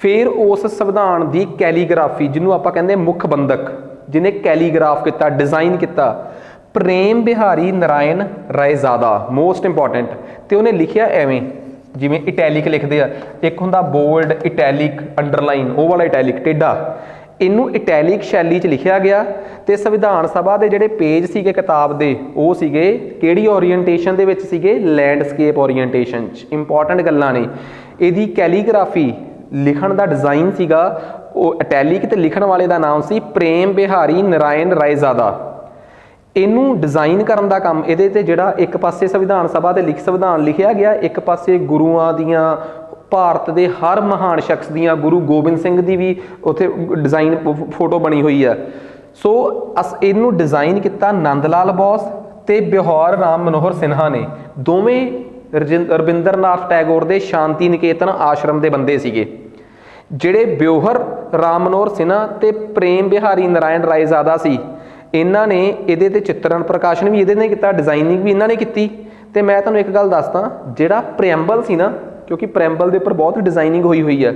ਫਿਰ ਉਸ ਸੰਵਿਧਾਨ ਦੀ ਕੈਲੀਗ੍ਰਾਫੀ, ਜਿਹਨੂੰ ਆਪਾਂ ਕਹਿੰਦੇ ਮੁੱਖ ਬੰਦਕ, ਜਿਹਨੇ ਕੈਲੀਗ੍ਰਾਫ ਕੀਤਾ, ਡਿਜ਼ਾਈਨ ਕੀਤਾ, ਪ੍ਰੇਮ ਬਿਹਾਰੀ ਨਾਰਾਇਣ ਰਾਏਜ਼ਾਦਾ, ਮੋਸਟ ਇੰਪੋਰਟੈਂਟ। ਤੇ ਉਹਨੇ ਲਿਖਿਆ ਐਵੇਂ, ਜਿਵੇਂ ਇਟੈਲਿਕ ਲਿਖਦੇ ਆ, ਇੱਕ ਹੁੰਦਾ ਬੋਲਡ, ਇਟੈਲਿਕ, ਅੰਡਰਲਾਈਨ, ਉਹ ਵਾਲਾ ਇਟੈਲਿਕ ਟੇਢਾ, ਇਹਨੂੰ ਇਟੈਲਿਕ ਸ਼ੈਲੀ 'ਚ ਲਿਖਿਆ ਗਿਆ। ਤੇ ਸੰਵਿਧਾਨ ਸਭਾ ਦੇ ਜਿਹੜੇ ਪੇਜ ਸੀਗੇ ਕਿਤਾਬ ਦੇ, ਉਹ ਸੀਗੇ ਕਿਹੜੀ ਓਰੀਐਂਟੇਸ਼ਨ ਦੇ ਵਿੱਚ ਸੀਗੇ? ਲੈਂਡਸਕੇਪ ਓਰੀਐਂਟੇਸ਼ਨ 'ਚ। ਇੰਪੋਰਟੈਂਟ ਗੱਲਾਂ ਨੇ। ਇਹਦੀ ਕੈਲੀਗ੍ਰਾਫੀ, ਲਿਖਣ ਦਾ ਡਿਜ਼ਾਈਨ ਸੀਗਾ ਉਹ ਇਟੈਲਿਕ, ਤੇ ਲਿਖਣ ਵਾਲੇ ਦਾ ਨਾਮ ਸੀ ਪ੍ਰੇਮ ਬਿਹਾਰੀ ਨਾਰਾਇਣ ਰਾਏਜ਼ਾਦਾ। ਇਹਨੂੰ ਡਿਜ਼ਾਈਨ ਕਰਨ ਦਾ ਕੰਮ ਇਹਦੇ ਤੇ ਜਿਹੜਾ ਇੱਕ ਪਾਸੇ ਸੰਵਿਧਾਨ ਸਭਾ ਦੇ ਸੰਵਿਧਾਨ ਲਿਖਿਆ ਗਿਆ, ਇੱਕ ਪਾਸੇ ਗੁਰੂਆਂ ਦੀਆਂ, ਭਾਰਤ ਦੇ ਹਰ ਮਹਾਨ ਸ਼ਖਸ ਦੀਆਂ, ਗੁਰੂ ਗੋਬਿੰਦ ਸਿੰਘ ਦੀ ਵੀ ਉੱਥੇ ਡਿਜ਼ਾਈਨ ਫੋਟੋ ਬਣੀ ਹੋਈ ਆ। ਸੋ ਇਹਨੂੰ ਡਿਜ਼ਾਈਨ ਕੀਤਾ ਨੰਦ ਲਾਲ ਬੋਸ ਤੇ ਬਿਹਾਰ ਰਾਮ ਮਨੋਹਰ ਸਿਨਹਾ ਨੇ। ਦੋਵੇਂ ਰਵਿੰਦਰਨਾਥ ਟੈਗੋਰ ਦੇ ਸ਼ਾਂਤੀ ਨਿਕੇਤਨ ਆਸ਼ਰਮ ਦੇ ਬੰਦੇ ਸੀਗੇ। ਜਿਹੜੇ ਬਿਹਾਰ ਰਾਮ ਮਨੋਹਰ ਸਿਨਹਾ ਤੇ ਪ੍ਰੇਮ ਬਿਹਾਰੀ ਨਾਰਾਇਣ ਰਾਏਜ਼ਾਦਾ ਸੀ, ਇਹਨਾਂ ਨੇ ਇਹਦੇ ਤੇ ਚਿੱਤਰਨ ਪ੍ਰਕਾਸ਼ਨ ਵੀ ਇਹਦੇ ਨੇ ਕੀਤਾ, ਡਿਜ਼ਾਈਨਿੰਗ ਵੀ ਇਹਨਾਂ ਨੇ ਕੀਤੀ। ਤੇ ਮੈਂ ਤੁਹਾਨੂੰ ਇੱਕ ਗੱਲ ਦੱਸਦਾ, ਜਿਹੜਾ ਪ੍ਰੈਂਬਲ ਸੀ ਨਾ, ਕਿਉਂਕਿ ਪ੍ਰੈਂਬਲ ਦੇ ਉੱਪਰ ਬਹੁਤ ਡਿਜ਼ਾਈਨਿੰਗ ਹੋਈ ਆ,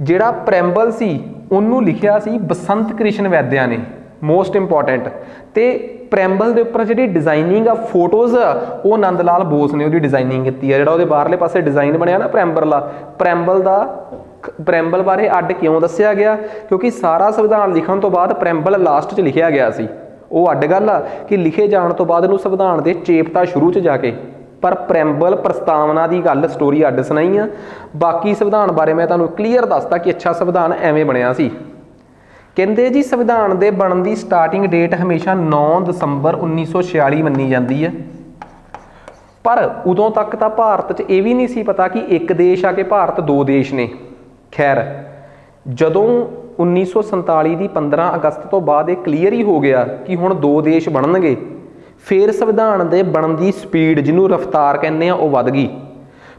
ਜਿਹੜਾ ਪ੍ਰੈਂਬਲ ਸੀ ਉਹਨੂੰ ਲਿਖਿਆ ਸੀ ਬਸੰਤ ਕ੍ਰਿਸ਼ਨ ਵੈਦਿਆ ਨੇ, ਮੋਸਟ ਇੰਪੋਰਟੈਂਟ। ਤੇ ਪ੍ਰੈਂਬਲ ਦੇ ਉੱਪਰ ਜਿਹੜੀ ਡਿਜ਼ਾਈਨਿੰਗ ਆ, ਫੋਟੋਜ਼ ਆ, ਉਹ ਨੰਦ ਲਾਲ ਬੋਸ ਨੇ ਉਹਦੀ ਡਿਜ਼ਾਈਨਿੰਗ ਕੀਤੀ ਆ। ਜਿਹੜਾ ਉਹਦੇ ਬਾਹਰਲੇ ਪਾਸੇ ਡਿਜ਼ਾਈਨ ਬਣਿਆ ਨਾ ਪ੍ਰੈਂਬਲ ਬਾਰੇ ਅੱਡ ਕਿਉਂ ਦੱਸਿਆ ਗਿਆ? ਕਿਉਂਕਿ ਸਾਰਾ ਸੰਵਿਧਾਨ ਲਿਖਣ ਤੋਂ ਬਾਅਦ ਪ੍ਰੈਂਬਲ ਲਾਸਟ 'ਚ ਲਿਖਿਆ ਗਿਆ ਸੀ। ਉਹ ਅੱਡ ਗੱਲ ਆ ਕਿ ਲਿਖੇ ਜਾਣ ਤੋਂ ਬਾਅਦ ਇਹਨੂੰ ਸੰਵਿਧਾਨ ਦੇ ਚੇਪਤਾ ਸ਼ੁਰੂ 'ਚ ਜਾ ਕੇ, ਪਰ ਪ੍ਰੈਂਬਲ ਪ੍ਰਸਤਾਵਨਾ ਦੀ ਗੱਲ, ਸਟੋਰੀ ਅੱਡ ਸੁਣਾਈ ਆ। ਬਾਕੀ ਸੰਵਿਧਾਨ ਬਾਰੇ ਮੈਂ ਤੁਹਾਨੂੰ ਕਲੀਅਰ ਦੱਸਤਾ ਕਿ ਅੱਛਾ ਸੰਵਿਧਾਨ ਐਵੇਂ ਬਣਿਆ ਸੀ। ਕਹਿੰਦੇ ਜੀ ਸੰਵਿਧਾਨ ਦੇ ਬਣਨ ਦੀ ਸਟਾਰਟਿੰਗ ਡੇਟ ਹਮੇਸ਼ਾ 9 ਦਸੰਬਰ 1946 ਮੰਨੀ ਜਾਂਦੀ ਹੈ, ਪਰ ਉਦੋਂ ਤੱਕ ਤਾਂ ਭਾਰਤ 'ਚ ਇਹ ਵੀ ਨਹੀਂ ਸੀ ਪਤਾ ਕਿ ਇੱਕ ਦੇਸ਼ ਆ ਕੇ ਭਾਰਤ 2 ਦੇਸ਼ ਨੇ। ਖੈਰ, ਜਦੋਂ 1947 ਦੀ 15 ਅਗਸਤ ਤੋਂ ਬਾਅਦ ਇਹ ਕਲੀਅਰ ਹੀ ਹੋ ਗਿਆ ਕਿ ਹੁਣ 2 ਦੇਸ਼ ਬਣਨਗੇ, फिर संविधान के बनन की स्पीड जिन्हों रफ्तार कहने वो वध गई।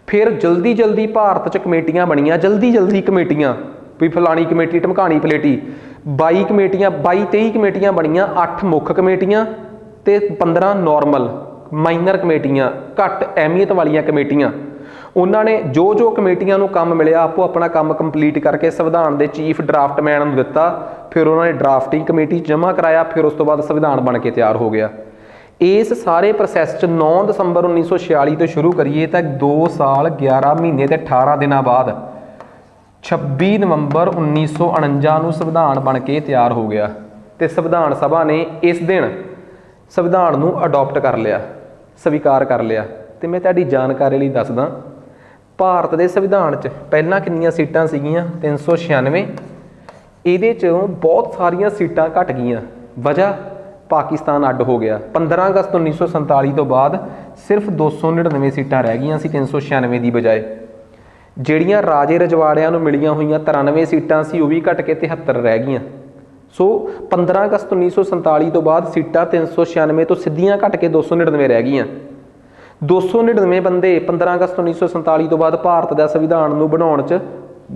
फिर जल्दी जल्दी भारत च कमेटियां बनियां, जल्दी जल्दी कमेटियां, भी फलानी कमेटी ढमकानी पलेटी, 22 कमेटियां 22-23 कमेटियां बनियां, 8 मुख कमेटियां ते 15 नॉर्मल माइनर कमेटियां, घट अहमियत वाली कमेटियां। उन्होंने जो कमेटियां नूं काम मिलिया आपो अपना काम कंप्लीट करके संविधान के चीफ ड्राफ्टमैन नूं दिता, फिर उन्होंने ड्राफ्टिंग कमेटी जमा कराया, फिर उस तो बाद संविधान बन के तैयार हो गया। इस सारे प्रोसैस 9 दसंबर 1946 तो शुरू करिए तो 2 साल 11 महीने ते 18 दिनों बाद 26 नवंबर 1949 नूं संविधान बन के तैयार हो गया। तो संविधान सभा ने इस दिन संविधान नूं अडॉप्ट कर लिया, स्वीकार कर लिया। तो मैं तुहाडी जानकारी लई दसदा, भारत के संविधान च पहलां कितनियां सीटां सीगियां? 396। इहदे चों बहुत सारियां सीटां घट गईयां। वजह पाकिस्तान अड हो गया। 15 अगस्त 1947 तो बाद सिर्फ 299 सीटां रह गईयां सी 396 की बजाय। ਜਿਹੜੀਆਂ राजे रजवाड़ियां नूं मिलियां होईयां 93 सीटां सी, वो भी घट के 73 रह गईयां। सो 15 अगस्त 1947 तो बाद सीटां 396 तो सीधियां घट के 299 रह गईयां। 299 बंदे 15 अगस्त 1947 तो बाद भारत का संविधान नूं बनाउण च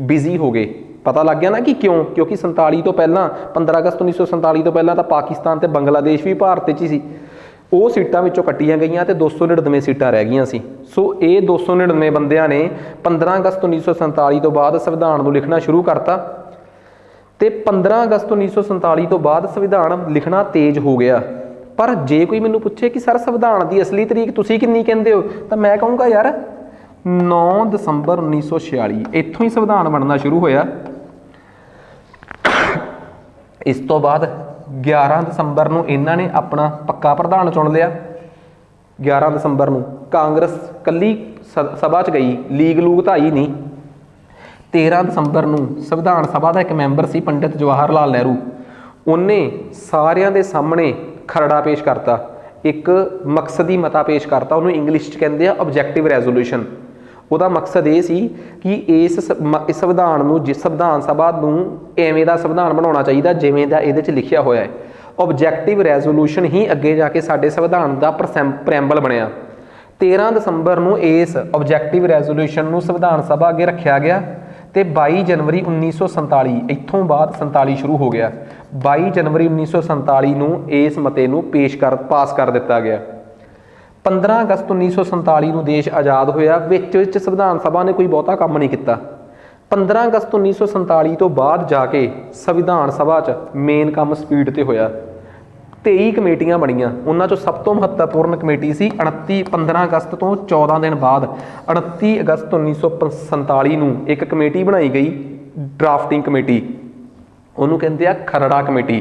बिजी हो गए। पता लग गया ना कि क्यों? क्योंकि 47 तो पहला 15 अगस्त 1947 तो पहला तो पाकिस्तान ते बांग्लादेश भी भारत च ही सी। वो सीटां विचों कट्टियां गईयां ते 299 सीटां रह गईयां सी। सो ये 299 बंदियां ने 15 अगस्त 1947 तो बाद संविधान नूं लिखना शुरू करता। तो 15 अगस्त 1947 तो बाद संविधान लिखना तेज हो गया। पर जे कोई मैनूं पुछे कि सर संविधान की असली तरीक तुसीं किन्नी कहंदे हो, तो मैं कहूँगा यार 9 दसंबर 1946 इत्थों ही संविधान बनना शुरू होया। इस तो बाद 11 दसंबर नूं इन्हां ने अपना पक्का प्रधान चुन लिया। 11 दसंबर नूं कांग्रेस कल्ली सभा च गई, लीग लूग तो आई नहीं। 13 दसंबर नूं संविधान सभा का एक मैंबर सी पंडित जवाहर लाल नेहरू, उन्हें सारिਆਂ ਦੇ सामने खरड़ा पेश करता, एक मकसदी मता पेश करता। उन्होंने इंग्लिश कहते हैं ऑब्जैक्टिव रैजोल्यूशन। ਉਹਦਾ मकसद ये सी कि इस संविधान नूं संविधान सभा नूं एवें दा संविधान बनाउणा चाहीदा जिवें दा इहदे च लिखिया होया है। ऑब्जैक्टिव रैजोल्यूशन ही अगे जाके साडे संविधान दा प्रैम्बल बनिया। 13 दसंबर नूं इस ऑब्जैक्टिव रैजोल्यूशन नूं संविधान सभा अगे रखिया गया तो 22 जनवरी 1947 इत्थों बाद 47 शुरू हो गया। 22 जनवरी 1947 नूं इस मते नूं पास कर दिता गया। 15 अगस्त 1947 नूं देश आज़ाद होया। विच संविधान सभा ने कोई बहुता काम नहीं किया। 15 अगस्त 1947 तो बाद जाके संविधान सभा च मेन काम स्पीड ते होया। 23 कमेटियां बनियां, उन्हां चों सब तो महत्वपूर्ण कमेटी सी 15 अगस्त तो 14 दिन बाद 29 अगस्त 1947 नूं एक कमेटी बनाई गई, ड्राफ्टिंग कमेटी। उन्होंने कहते हैं खरड़ा कमेटी,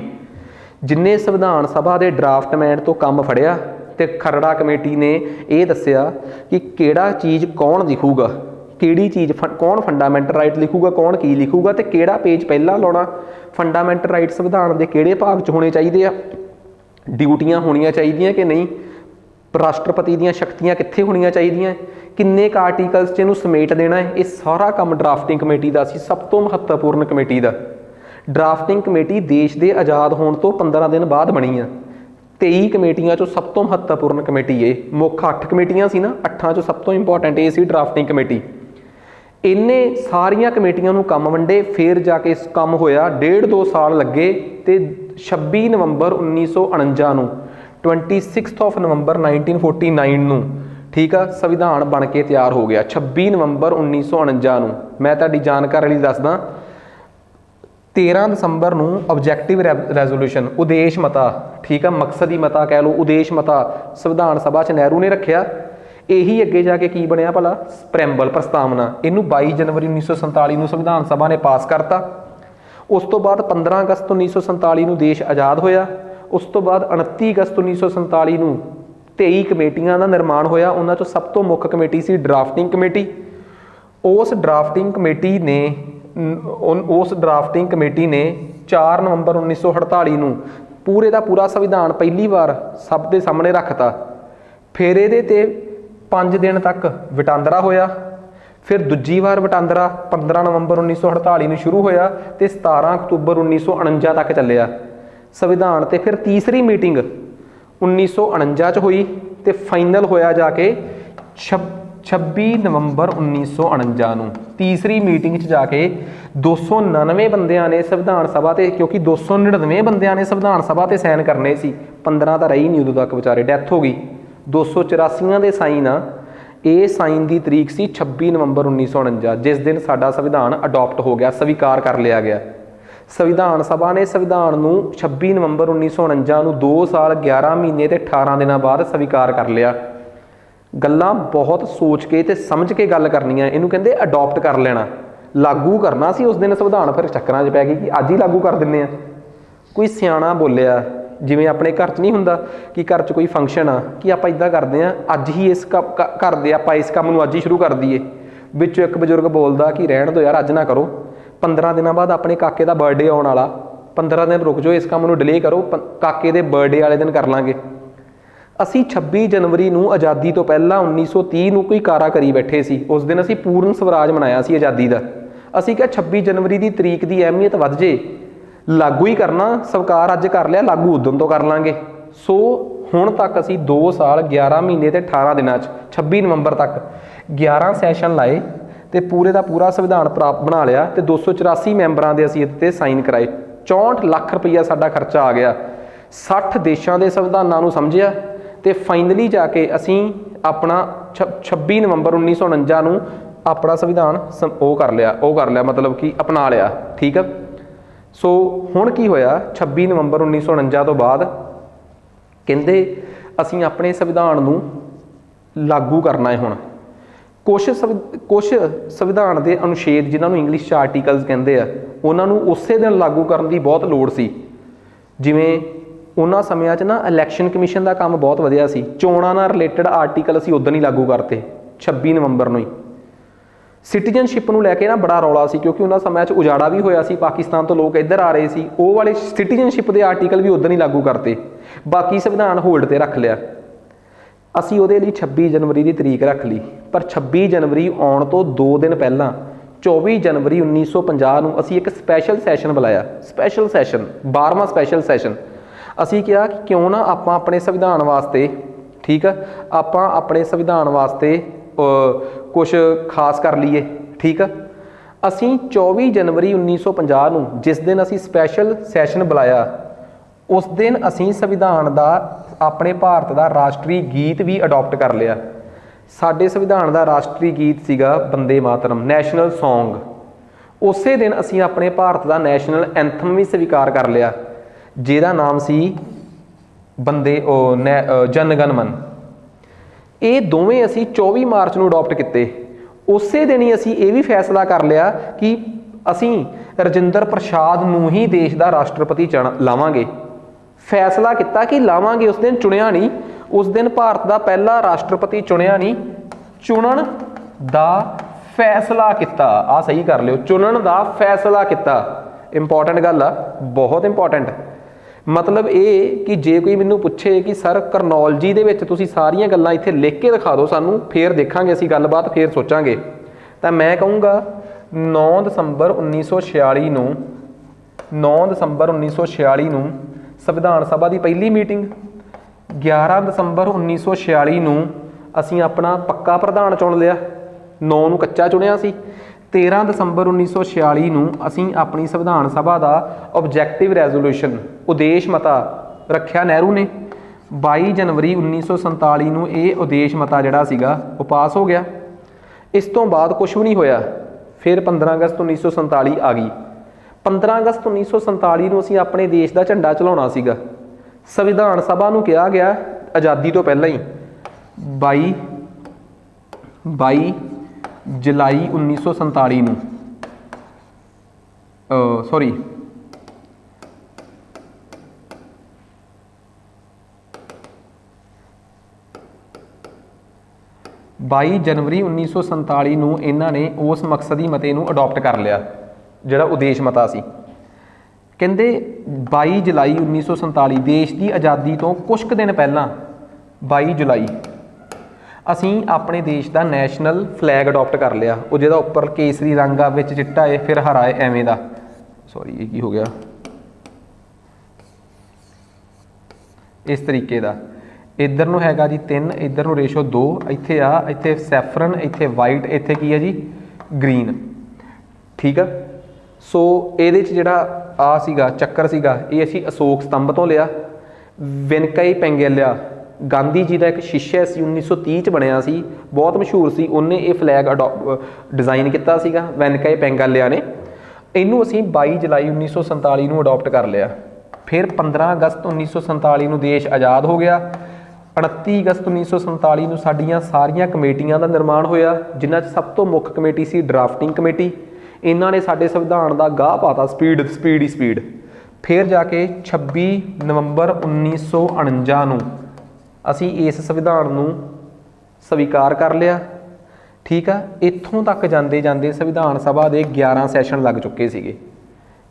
जिन्हें संविधान सभा के ड्राफ्टमैन तो काम फड़िया। तो खरड़ा कमेटी ने यह दसिया कि किहड़ा चीज़ कौन लिखूगा, किहड़ी चीज़ कौन फंडामेंटल राइट लिखूगा, कौन की लिखूगा, तो किहड़ा पेज पहला लाउणा, फंडामेंटल राइट संविधान के किहड़े भाग च होने चाहिए आ, ड्यूटियां होनियां चाहिए कि नहीं, राष्ट्रपति दीयां शक्तियां कित्थे होनियां चाहिए, किन्ने क आर्टिकल्स च इहनूं समेट देना है। ये सारा काम ड्राफ्टिंग कमेटी का सी, सब तो महत्वपूर्ण कमेटी का। ड्राफ्टिंग कमेटी देश के आज़ाद होने तो 15 दिन बाद बनी है। 23 कमेटियां चो सब तो महत्वपूर्ण कमेटी है। मुख 8 कमेटियां सी ना, 8 चो सब तो इंपॉर्टेंट ये सी ड्राफ्टिंग कमेटी। इन्हें सारिया कमेटियां नूं काम वंडे, फिर जाके काम होया। 1.5-2 साल लगे तो 26 नवंबर 1949 नूं 26 नवंबर 1949 नूं ठीक आ संविधान बन के तैयार हो गया। 26 नवंबर 1949 नूं मैं तुहाडी जानकारी लई दसदा। 13 दसंबर नूं ऑब्जैक्टिव रैजोल्यूशन उदेश मता ठीक है, मकसदी मता कह लो, उदेश मता संविधान सभा च नेहरू ने रखिया। यही अगे जाके की बनया भला प्रैम्बल प्रस्तावना। इनू 22 जनवरी 1947 नूं संविधान सभा ने पास करता। उस तो बाद 15 अगस्त 1947 नूं देश आज़ाद होया। उस तो बाद 29 अगस्त 1947 नूं 23 कमेटियां का निर्माण होया। उन्हां चों सब तो मुख्य कमेटी सी ड्राफ्टिंग कमेटी। उस ड्राफ्टिंग कमेटी ने 4 नवंबर 1948 नूं पूरे का पूरा संविधान पहली बार सब के सामने रखता। फिर ये 5 दिन तक वटांदरा होया। फिर दूजी बार वटांदरा 15 नवंबर 1948 में शुरू होया तो 17 अक्तूबर 1949 तक चलिया संविधान। तो फिर तीसरी मीटिंग 1949 च हुई तो फाइनल होया जाके 26 नवंबर 1949 ਨੂੰ तीसरी मीटिंग च जाके 299 ਬੰਦਿਆਂ ने संविधान सभा ते, क्योंकि 299 ਬੰਦਿਆਂ ने संविधान सभा ते साइन करने सी, 15 ਤਾਂ ਰਹੀ नहीं उदों तक विचारे, डैथ हो गई। 284 ਦੇ साइन आ, ਇਹ साइन की तरीक सी 26 नवंबर 1949, जिस दिन साडा संविधान अडॉप्ट हो गया, स्वीकार कर लिया गया। संविधान सभा ने संविधान नूं 26 नवंबर 1949 ਨੂੰ 2 साल 11 महीने ते 18 दिनों बाद स्वीकार कर लिया। गल्लां बहुत सोच के ते समझ के गल करनी है, इनू कहते अडॉप्ट कर लेना, लागू करना सी उस दिन संविधान, फिर चक्करां च पै गई कि अज ही लागू कर दिंदे आ। कोई सियाणा बोलिया, जिवें अपने घर च नहीं हुंदा कि घर च कोई फंक्शन आ कि आपां इदां करदे आ, अज ही इस घर दे आपां इस काम नूं अज ही शुरू कर दईए। विच एक बजुर्ग बोलदा कि रहण दो यार, अज ना करो, 15 दिनों बाद अपने काके का बर्थडे आने वाला, 15 दिन रुक जाओ, इस काम नूं डिले करो, काके दे बर्थडे वाले दिन कर लांगे। असी 26 जनवरी नूं आज़ादी तो पहला 1930 नूं कोई कारा करी बैठे सी, उस दिन असी पूर्ण स्वराज मनाया सी आज़ादी का। असी क्या 26 जनवरी की तरीक की अहमियत वध जे, लागू ही करना, स्वीकार अज कर लिया, लागू उदों तो कर लांगे। सो हुण तक असी 2 साल 11 महीने ते 18 दिनों 26 नवंबर तक 11 सैशन लाए तो पूरे का पूरा संविधान प्राप्त बना लिया, तो 284 मैंबरां दे असीं इत्ते साइन कराए। 64 लाख रुपया साडा खर्चा आ गया, 60 देशों के संविधानों नूं समझिया, तो फाइनली जाके असीं अपना 26 नवंबर 1949 नूं अपना संविधान वो कर लिया, मतलब कि अपना लिया। ठीक है, सो हुण की होया, 26 नवंबर 1949 तो बाद कहंदे असीं अपने संविधान नूं लागू करना है। हुण कुछ संविधान के अनुच्छेद जिन्होंने इंग्लिश आर्टिकल्स कहते हैं, उन्होंने उस दिन लागू करने की बहुत लोड़ सी। जिमें उन्होंने समयां च ना इलैक्शन कमीशन का काम बहुत वधिया सी, चोणां नाल रिलेटेड आर्टिकल असीं उदों ही लागू करते 26 नवंबर नूं ही। सिटीजनशिप नूं लैके ना बड़ा रौला सी, क्योंकि उन्होंने समय च उजाड़ा भी होया सी, पाकिस्तान तो लोग इधर आ रहे सी, वो वाले सिटीजनशिप के आर्टिकल भी उदों ही लागू करते, बाकी संविधान होल्ड पर रख लिया। असी उहदे लई 26 जनवरी की तरीक रख ली, पर 26 जनवरी आउण तो 2 दिन पहला 24 जनवरी 1950 नूं असी एक स्पैशल सैशन बुलाया, स्पैशल सैशन 12वां स्पैशल सैशन। असी कहा कि क्यों ना आपां अपने संविधान वास्ते, ठीक है, आपां अपने संविधान वास्ते कुछ खास कर लीए। ठीक है, असी 24 जनवरी 1950 नूं जिस दिन असी स्पैशल सैशन बुलाया, उस दिन असी संविधान का अपने भारत का राष्ट्रीय गीत भी अडॉप्ट कर लिया। साडे संविधान का राष्ट्रीय गीत सीगा वंदे मातरम, नैशनल सॉन्ग। उस दिन असी अपने भारत का नैशनल एंथम भी स्वीकार कर लिया, जिहदा नाम सी जन गण मन। ये दोवें असी 24 मार्च नूं अडॉप्ट किते। उस दिन ही असी ये भी फैसला कर लिया कि असी रजिंदर प्रसाद नूं ही देश का राष्ट्रपति लावांगे। फैसला किया कि लावांगे, उस दिन चुनिया नहीं, उस दिन भारत का पहला राष्ट्रपति चुनिया नहीं, चुनन का फैसला किया। आ सही कर लियो, चुनन का फैसला किया। इंपॉर्टेंट गल आ, बहुत इंपॉर्टेंट। मतलब ये कि जे कोई मैनू पूछे कि सर करनौलजी दे विच तुसीं सारियां गल्लां इत्थे लिख के दिखा दो सानू, फिर देखांगे असीं गलबात, फिर सोचांगे, तो मैं कहूँगा 9 दसंबर 1946 नूं 9 दसंबर 1946 नूं संविधान सभा की पहली मीटिंग, 11 दसंबर 1946 नूं असीं अपना पक्का प्रधान चुन लिया, 9 नूं कच्चा चुनिया सी। 13 दसंबर 1946 नूं असीं अपनी संविधान सभा का ऑब्जैक्टिव रैजोल्यूशन उदेश मता रखिया नेहरू ने। 22 जनवरी 1947 नूं ये उदेश मता जिहड़ा सीगा वो पास हो गया। इस तो बाद कुछ भी नहीं होया। फिर 15 अगस्त 1947 आ गई। 15 अगस्त 1947 नूं असीं अपने देश का झंडा चलाउणा सीगा। संविधान सभा नूं कहा गया आज़ादी तो पहला ही 22 जुलाई 1947 नूं सॉरी 22 जनवरी 1947 नूं इन्हां ने उस मकसदी मते नूं अडॉप्ट कर लिया जिहड़ा उदेश मता सी। कहंदे 22 जुलाई 1947 देश की आज़ादी तो कुछ क दिन पहला 22 जुलाई असीं अपने देश का नैशनल फ्लैग अडॉप्ट कर लिया। वो जिहदा उपर केसरी रंग आ, विच चिट्टा है, फिर हरा है, एवें दा। सॉरी ये की हो गया, इस तरीके का। इधर नूं हैगा जी 3, इधर नूं रेशो 2, इत्थे आ इत्थे सैफरन, इत्थे वाइट, इत्थे की है जी ग्रीन। ठीक है। सो ये जिहड़ा आ सीगा चक्कर सीगा ये असीं अशोक स्तंभ तो लिया। विनकई पेंगेलिया गांधी जी का एक शिष्य सी, 1930 च बनिया सी, बहुत मशहूर सी, उन्हें ये फ्लैग डिज़ाइन किया सीगा वेनकई पेंगेलिया ने। इनू असीं 22 जुलाई 1947 नूं अडोप्ट कर लिया। फिर 15 अगस्त 1947 नूं देश आज़ाद हो गया। 29 अगस्त 1947 नूं साडीआं सारियां कमेटियां दा निर्माण होया, जिन्हां 'च सब तो मुख्य कमेटी सी ड्राफ्टिंग कमेटी। इन्हां ने साडे संविधान दा गाह पाता, स्पीड ही स्पीड। फिर जाके 26 नवंबर 1949 नूं असीं इस संविधान नूं स्वीकार कर लिया। ठीक है। इत्थों तक जाते जाते संविधान सभा के 11 सैशन लग चुके थे।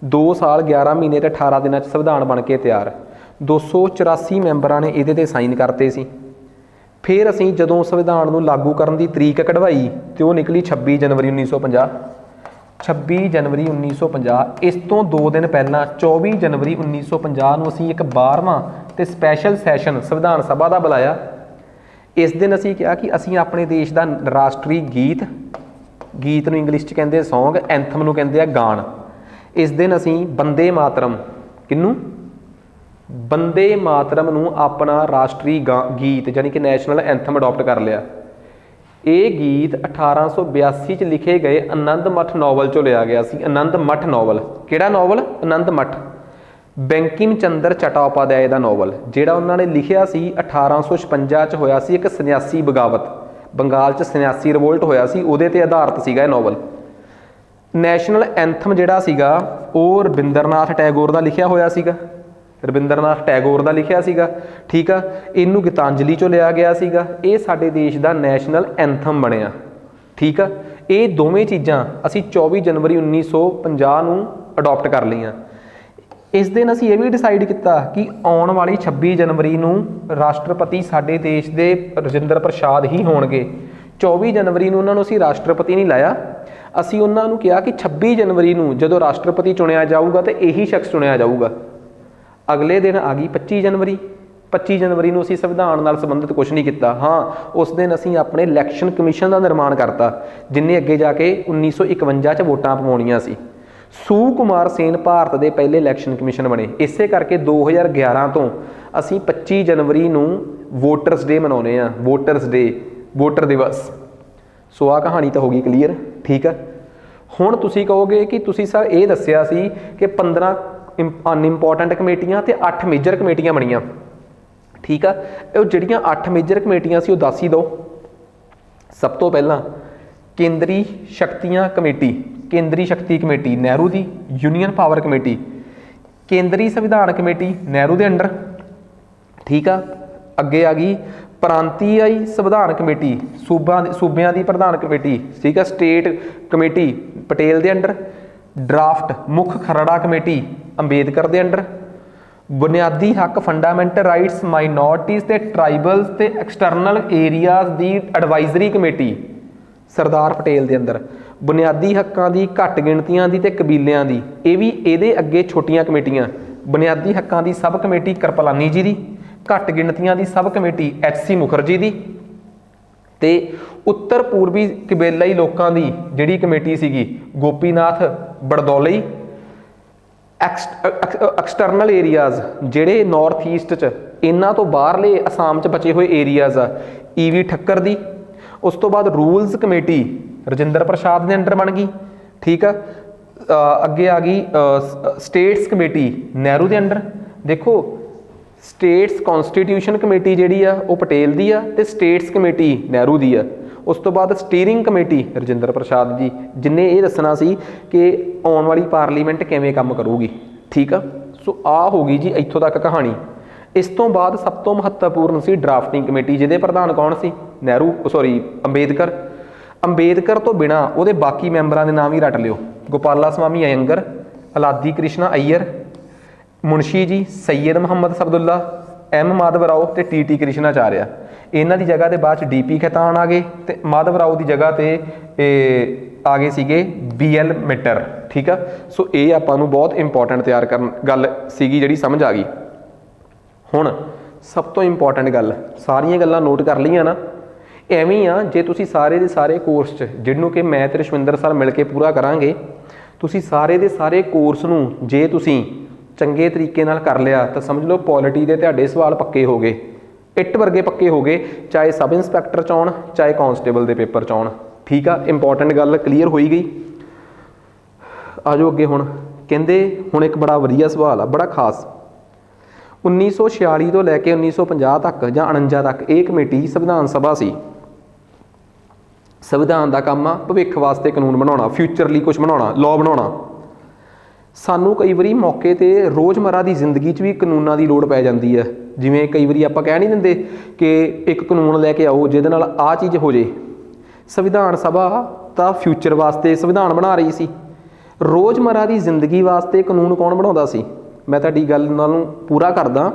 2 साल 11 महीने ते 18 दिनों संविधान बन के तैयार। 284 मैंबरां ने इहदे ते साइन करते सी। फिर असीं जदों संविधान नूं लागू करन दी तरीक कढवाई तो वो निकली 26 जनवरी 1950। 26 जनवरी 1950। इस तो 2 दिन पहला 24 जनवरी 1950 नूं असीं एक 12वां ते स्पैशल सैशन संविधान सभा का बुलाया। इस दिन असीं कहा कि असीं अपने देश का राष्ट्री गीत नूं इंग्लिश च कहंदे सौंग, एंथम नूं कहंदे आ गान। इस दिन असीं वंदे मातरम किनू वंदे मातरम नूं अपना राष्ट्री गीत यानी कि नैशनल एंथम अडोप्ट कर लिया। ये गीत 1882 च लिखे गए आनंद मठ नॉवल चो लिया गया सी। आनंद मठ नॉवल, किहड़ा नॉवल? आनंद मठ, बंकिम चंद्र चट्टोपाध्याय का नॉवल, जिहड़ा उन्होंने लिखिया सी 1856 च होया सी। एक सन्यासी बगावत, बंगाल च सन्यासी रिवोल्ट होया सी, उहदे ते आधारित सीगा यह नॉवल। नैशनल एंथम जिहड़ा सीगा वो रविंद्रनाथ टैगोर का लिखिया होया सीगा, रविंद्रनाथ टैगोर का लिखिया सीगा। ठीक है। इनू गीतांजलि चो लिया गया सीगा। ये साडे देश का नैशनल एंथम बनिया। ठीक है। ये दोवें चीज़ां असीं 24 जनवरी 1950 नूं अडोप्ट कर लईआं। इस दिन असीं ये भी डिसाइड किया कि आउण वाली 26 जनवरी नूं राष्ट्रपति साडे देश के राजेंद्र प्रसाद ही होणगे। 24 जनवरी नूं उन्हां नूं असीं राष्ट्रपति नहीं लाया, असीं उन्हां नूं कहा कि 26 जनवरी नूं जदों राष्ट्रपति चुनिया जाऊगा तो यही शख्स चुनिया जाऊगा। अगले दिन आ गई 25 जनवरी। 25 जनवरी नूं असीं संविधान नाल संबंधित कुछ नहीं किया। हाँ, उस दिन असीं अपने इलैक्शन कमीशन का निर्माण करता, जिन्हें अगे जाके 1951 च वोटां पवाउणीआं सी। सुकुमार सेन भारत के पहले इलैक्शन कमीशन बने। इस करके 2011 तो असीं 25 जनवरी नूं वोटर्स डे मनाउने आ, वोटर्स डे, वोटर दिवस। सो आ कहानी तो होगी क्लीयर। ठीक है। हुण तुसीं कहोगे कि तुसीं सर ये दस्सिया सी कि 15 अनइंपोर्टेंट कमेटियां ते 8 मेजर कमेटियां बनियां। ठीक है। वो जिहड़ियां 8 मेजर कमेटियां सी वो दस ही दो। सब तो पहला केंद्री शक्तियां कमेटी, केंद्री शक्ति कमेटी नेहरू दी, यूनीयन पावर कमेटी, केंद्री संविधान कमेटी नेहरू दे अंडर। ठीक है। अगे आ गई प्रांतीय संविधान कमेटी, सूबियां दी प्रधान कमेटी। ठीक है। स्टेट कमेटी पटेल दे अंडर। ड्राफ्ट मुख खरड़ा कमेटी अंबेदकर दे अंडर। बुनियादी हक फंडामेंटल राइट्स माइनॉरिटीज़ ते ट्राइबल्स ते एक्सटर्नल एरियाज़ दी एडवाइजरी कमेटी सरदार पटेल दे अंदर। बुनियादी हक्कां दी घट गिणतियां दी ते कबीलियां दी ये भी इहदे अगे छोटियां कमेटियां। बुनियादी हक्कां दी सब कमेटी कृपलानी जी दी, घट गिणतियां दी सब कमेटी HC मुखर्जी दी, ते उत्तर पूर्वी कबीलाई लोगों की जिहड़ी कमेटी सीगी गोपीनाथ बड़दौलई। एक्सटर्नल एरियाज़ जिहड़े नॉर्थ ईस्ट च इन्हां तो बाहरले आसाम च बचे हुए एरियाज़ आ EV ठक्कर दी। उस तो बाद रूल्स कमेटी राजेंद्र प्रसाद के अंडर बन गई। ठीक है। अगे आ गई स्टेट्स कमेटी नेहरू के अंडर। देखो स्टेट्स कॉन्स्टिट्यूशन कमेटी जिहड़ी आ वो पटेल दी आ ते स्टेट्स कमेटी नेहरू दी आ। उस तो बाद स्टीयरिंग कमेटी राजेंद्र प्रसाद जी, जिन्हें ये दसना सी कि आने वाली पार्लीमेंट किवें काम करूगी। ठीक है। सो आ होगी जी इत्थों तक कहानी। इस तो बाद सब तो महत्वपूर्ण सी ड्राफ्टिंग कमेटी, जिहदे प्रधान कौन सी? नेहरू, सॉरी अंबेदकर। अंबेदकर तो बिना उहदे बाकी मैंबरां दे नाम ही रट लिओ। गोपाला स्वामी अयंगर, अलादी कृष्णा अय्यर, मुंशी जी सैयद मुहम्मद सफदुल्ला, M माधवराव ते TT कृष्णाचार्य। इन्हां दी जगह ते बाद DP खैतान आ गए ते माधवराव की जगह ते आ गए सीगे BL मिट्टर। ठीक है। सो ये आपां नूं बहुत इंपॉर्टेंट तैयार करन गल सीगी जिहड़ी समझ आ गई। हुण ਸਭ ਤੋਂ ਇੰਪੋਰਟੈਂਟ ਗੱਲ, ਸਾਰੀਆਂ ਗੱਲਾਂ ਨੋਟ ਕਰ ਲਈਆਂ ਨਾ। ਐਵੇਂ ਆ ਜੇ ਤੁਸੀਂ ਸਾਰੇ ਦੇ ਸਾਰੇ ਕੋਰਸ 'ਚ, ਜਿਹਨੂੰ ਕਿ ਮੈਂ ਤੇ ਰਸ਼ਵਿੰਦਰ ਸਰ ਮਿਲ ਕੇ ਪੂਰਾ ਕਰਾਂਗੇ, ਤੁਸੀਂ ਸਾਰੇ ਦੇ ਸਾਰੇ ਕੋਰਸ ਨੂੰ ਜੇ ਤੁਸੀਂ ਚੰਗੇ ਤਰੀਕੇ ਨਾਲ ਕਰ ਲਿਆ ਤਾਂ ਸਮਝ ਲਓ ਪੋਲਿਟੀ ਦੇ ਤੁਹਾਡੇ ਸਵਾਲ ਪੱਕੇ ਹੋ ਗਏ, ਇੱਟ ਵਰਗੇ ਪੱਕੇ ਹੋ ਗਏ, ਚਾਹੇ ਸਬ ਇੰਸਪੈਕਟਰ 'ਚ ਆਉਣ ਚਾਹੇ ਕਾਂਸਟੇਬਲ ਦੇ ਪੇਪਰ 'ਚ ਆਉਣ। ਠੀਕ ਆ, ਇੰਪੋਰਟੈਂਟ ਗੱਲ ਕਲੀਅਰ ਹੋਈ ਗਈ। ਆ ਜਾਓ ਅੱਗੇ। ਹੁਣ ਕਹਿੰਦੇ ਹੁਣ ਇੱਕ ਬੜਾ ਵਧੀਆ ਸਵਾਲ ਆ, ਬੜਾ ਖਾਸ। 1946 ਤੋਂ ਲੈ ਕੇ 1950 ਤੱਕ ਜਾਂ 49 ਤੱਕ ਇਹ ਕਮੇਟੀ ਸੰਵਿਧਾਨ ਸਭਾ ਸੀ। ਸੰਵਿਧਾਨ ਦਾ ਕੰਮ ਆ ਭਵਿੱਖ ਵਾਸਤੇ ਕਾਨੂੰਨ ਬਣਾਉਣਾ, ਫਿਊਚਰ ਲਈ ਕੁਝ ਬਣਾਉਣਾ, ਲਾਅ ਬਣਾਉਣਾ। ਸਾਨੂੰ ਕਈ ਵਾਰੀ ਮੌਕੇ 'ਤੇ ਰੋਜ਼ਮर्रा ਦੀ ਜ਼ਿੰਦਗੀ 'ਚ ਵੀ ਕਾਨੂੰਨਾਂ ਦੀ ਲੋੜ ਪੈ ਜਾਂਦੀ ਹੈ। ਜਿਵੇਂ ਕਈ ਵਾਰੀ ਆਪਾਂ ਕਹਿ ਨਹੀਂ ਦਿੰਦੇ ਕਿ ਇੱਕ ਕਾਨੂੰਨ ਲੈ ਕੇ ਆਓ ਜਿਹਦੇ ਨਾਲ ਆਹ ਚੀਜ਼ ਹੋ ਜੇ। ਸੰਵਿਧਾਨ ਸਭਾ ਤਾਂ ਫਿਊਚਰ ਵਾਸਤੇ ਸੰਵਿਧਾਨ ਬਣਾ ਰਹੀ ਸੀ, ਰੋਜ਼ਮर्रा ਦੀ ਜ਼ਿੰਦਗੀ ਵਾਸਤੇ ਕਾਨੂੰਨ ਕੌਣ ਬਣਾਉਂਦਾ ਸੀ? ਮੈਂ ਤੁਹਾਡੀ ਗੱਲ ਨਾਲ ਨੂੰ ਪੂਰਾ ਕਰਦਾ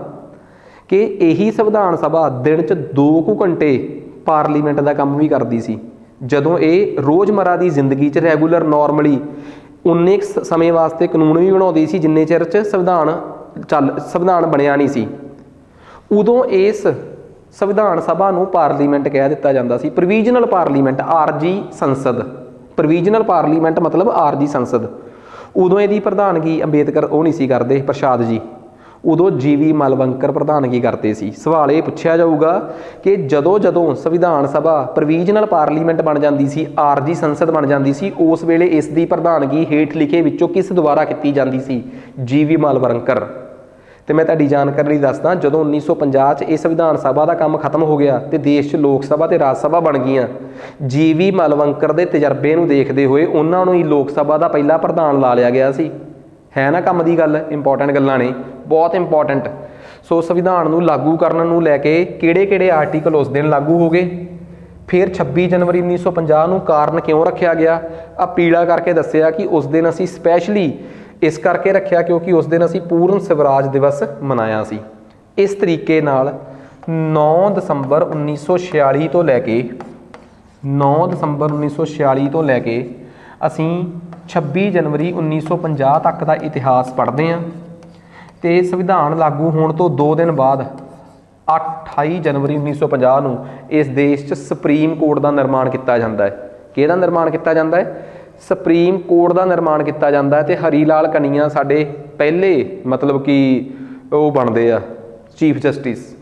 ਕਿ ਇਹੀ ਸੰਵਿਧਾਨ ਸਭਾ ਦਿਨ 'ਚ 2 ਘੰਟੇ ਪਾਰਲੀਮੈਂਟ ਦਾ ਕੰਮ ਵੀ ਕਰਦੀ ਸੀ। ਜਦੋਂ ਇਹ ਰੋਜ਼ਮर्रा ਦੀ ਜ਼ਿੰਦਗੀ 'ਚ ਰੈਗੂਲਰ ਨੋਰਮਲੀ ਉਨੇ ਸਮੇਂ ਵਾਸਤੇ ਕਾਨੂੰਨ ਵੀ ਬਣਾਉਂਦੀ ਸੀ ਜਿੰਨੇ ਚਿਰ 'ਚ ਸੰਵਿਧਾਨ ਬਣਿਆ ਨਹੀਂ ਸੀ। ਉਦੋਂ ਇਸ ਸੰਵਿਧਾਨ ਸਭਾ ਨੂੰ ਪਾਰਲੀਮੈਂਟ ਕਹਿ ਦਿੱਤਾ ਜਾਂਦਾ ਸੀ, ਪ੍ਰੋਵੀਜ਼ਨਲ ਪਾਰਲੀਮੈਂਟ, ਆਰਜੀ ਸੰਸਦ। ਪ੍ਰੋਵੀਜ਼ਨਲ ਪਾਰਲੀਮੈਂਟ ਮਤਲਬ ਆਰਜੀ ਸੰਸਦ। ਉਦੋਂ ਇਹਦੀ ਪ੍ਰਧਾਨਗੀ ਅੰਬੇਦਕਰ ਉਹ ਨਹੀਂ ਸੀ ਕਰਦੇ, ਪ੍ਰਸ਼ਾਦ ਜੀ, ਉਦੋਂ ਜੀਵੀ ਮਲਵੰਕਰ ਪ੍ਰਧਾਨਗੀ ਕਰਦੇ ਸੀ। ਸਵਾਲ ਇਹ ਪੁੱਛਿਆ ਜਾਊਗਾ ਕਿ ਜਦੋਂ ਸੰਵਿਧਾਨ ਸਭਾ ਪ੍ਰੋਵੀਜ਼ਨਲ ਪਾਰਲੀਮੈਂਟ ਬਣ ਜਾਂਦੀ ਸੀ, ਆਰਜੀ ਸੰਸਦ ਬਣ ਜਾਂਦੀ ਸੀ, ਉਸ ਵੇਲੇ ਇਸ ਦੀ ਪ੍ਰਧਾਨਗੀ ਹੇਠ ਲਿਖੇ ਵਿੱਚੋਂ ਕਿਸ ਦੁਆਰਾ ਕੀਤੀ ਜਾਂਦੀ ਸੀ? ਜੀਵੀ ਮਲਵੰਕਰ। ਤੇ ਮੈਂ ਤੁਹਾਡੀ ਜਾਣਕਾਰੀ ਲਈ ਦੱਸਦਾ, ਜਦੋਂ 1950 'ਚ ਇਹ ਸੰਵਿਧਾਨ ਸਭਾ ਦਾ ਕੰਮ ਖਤਮ ਹੋ ਗਿਆ ਤੇ ਦੇਸ਼ 'ਚ ਲੋਕ ਸਭਾ ਤੇ ਰਾਜ ਸਭਾ ਬਣ ਗਈਆਂ, ਜੀਵੀ ਮਲਵੰਕਰ ਦੇ ਤਜਰਬੇ ਨੂੰ ਦੇਖਦੇ ਹੋਏ ਉਹਨਾਂ ਨੂੰ ਹੀ ਲੋਕ ਸਭਾ ਦਾ ਪਹਿਲਾ ਪ੍ਰਧਾਨ ਲਾ ਲਿਆ ਗਿਆ ਸੀ। ਹੈ ਨਾ ਕੰਮ ਦੀ ਗੱਲ? ਇੰਪੋਰਟੈਂਟ ਗੱਲਾਂ ਨੇ, ਬਹੁਤ ਇੰਪੋਰਟੈਂਟ। ਸੋ ਸੰਵਿਧਾਨ ਨੂੰ ਲਾਗੂ ਕਰਨ ਨੂੰ ਲੈ ਕੇ ਕਿਹੜੇ ਆਰਟੀਕਲ ਉਸ ਦਿਨ ਲਾਗੂ ਹੋ ਗਏ? ਫਿਰ 26 ਜਨਵਰੀ 1950 ਨੂੰ ਕਾਰਨ ਕਿਉਂ ਰੱਖਿਆ ਗਿਆ? ਆ ਪੀਲਾ ਕਰਕੇ ਦੱਸਿਆ ਕਿ ਉਸ ਦਿਨ ਅਸੀਂ ਸਪੈਸ਼ਲੀ ਇਸ ਕਰਕੇ ਰੱਖਿਆ ਕਿਉਂਕਿ ਉਸ ਦਿਨ ਅਸੀਂ ਪੂਰਨ ਸਵਰਾਜ ਦਿਵਸ ਮਨਾਇਆ ਸੀ। ਇਸ ਤਰੀਕੇ ਨਾਲ 9 ਦਸੰਬਰ 1946 ਤੋਂ ਲੈ ਕੇ 9 ਦਸੰਬਰ 1946 ਤੋਂ ਲੈ ਕੇ ਅਸੀਂ 26 ਜਨਵਰੀ 1950 ਤੱਕ ਦਾ ਇਤਿਹਾਸ ਪੜ੍ਹਦੇ ਹਾਂ। ਤੇ ਸੰਵਿਧਾਨ ਲਾਗੂ ਹੋਣ ਤੋਂ 2 ਦਿਨ ਬਾਅਦ 28 ਜਨਵਰੀ 1950 ਨੂੰ ਇਸ ਦੇਸ਼ 'ਚ ਸੁਪਰੀਮ ਕੋਰਟ ਦਾ ਨਿਰਮਾਣ ਕੀਤਾ ਜਾਂਦਾ ਹੈ। ਕਿਹਦਾ ਨਿਰਮਾਣ ਕੀਤਾ ਜਾਂਦਾ ਹੈ? ਸੁਪਰੀਮ ਕੋਰਟ ਦਾ ਨਿਰਮਾਣ ਕੀਤਾ ਜਾਂਦਾ ਹੈ। ਤੇ ਹਰੀ ਲਾਲ ਕਨੀਆ ਸਾਡੇ ਪਹਿਲੇ ਮਤਲਬ ਕਿ ਉਹ ਬਣਦੇ ਆ ਚੀਫ ਜਸਟਿਸ।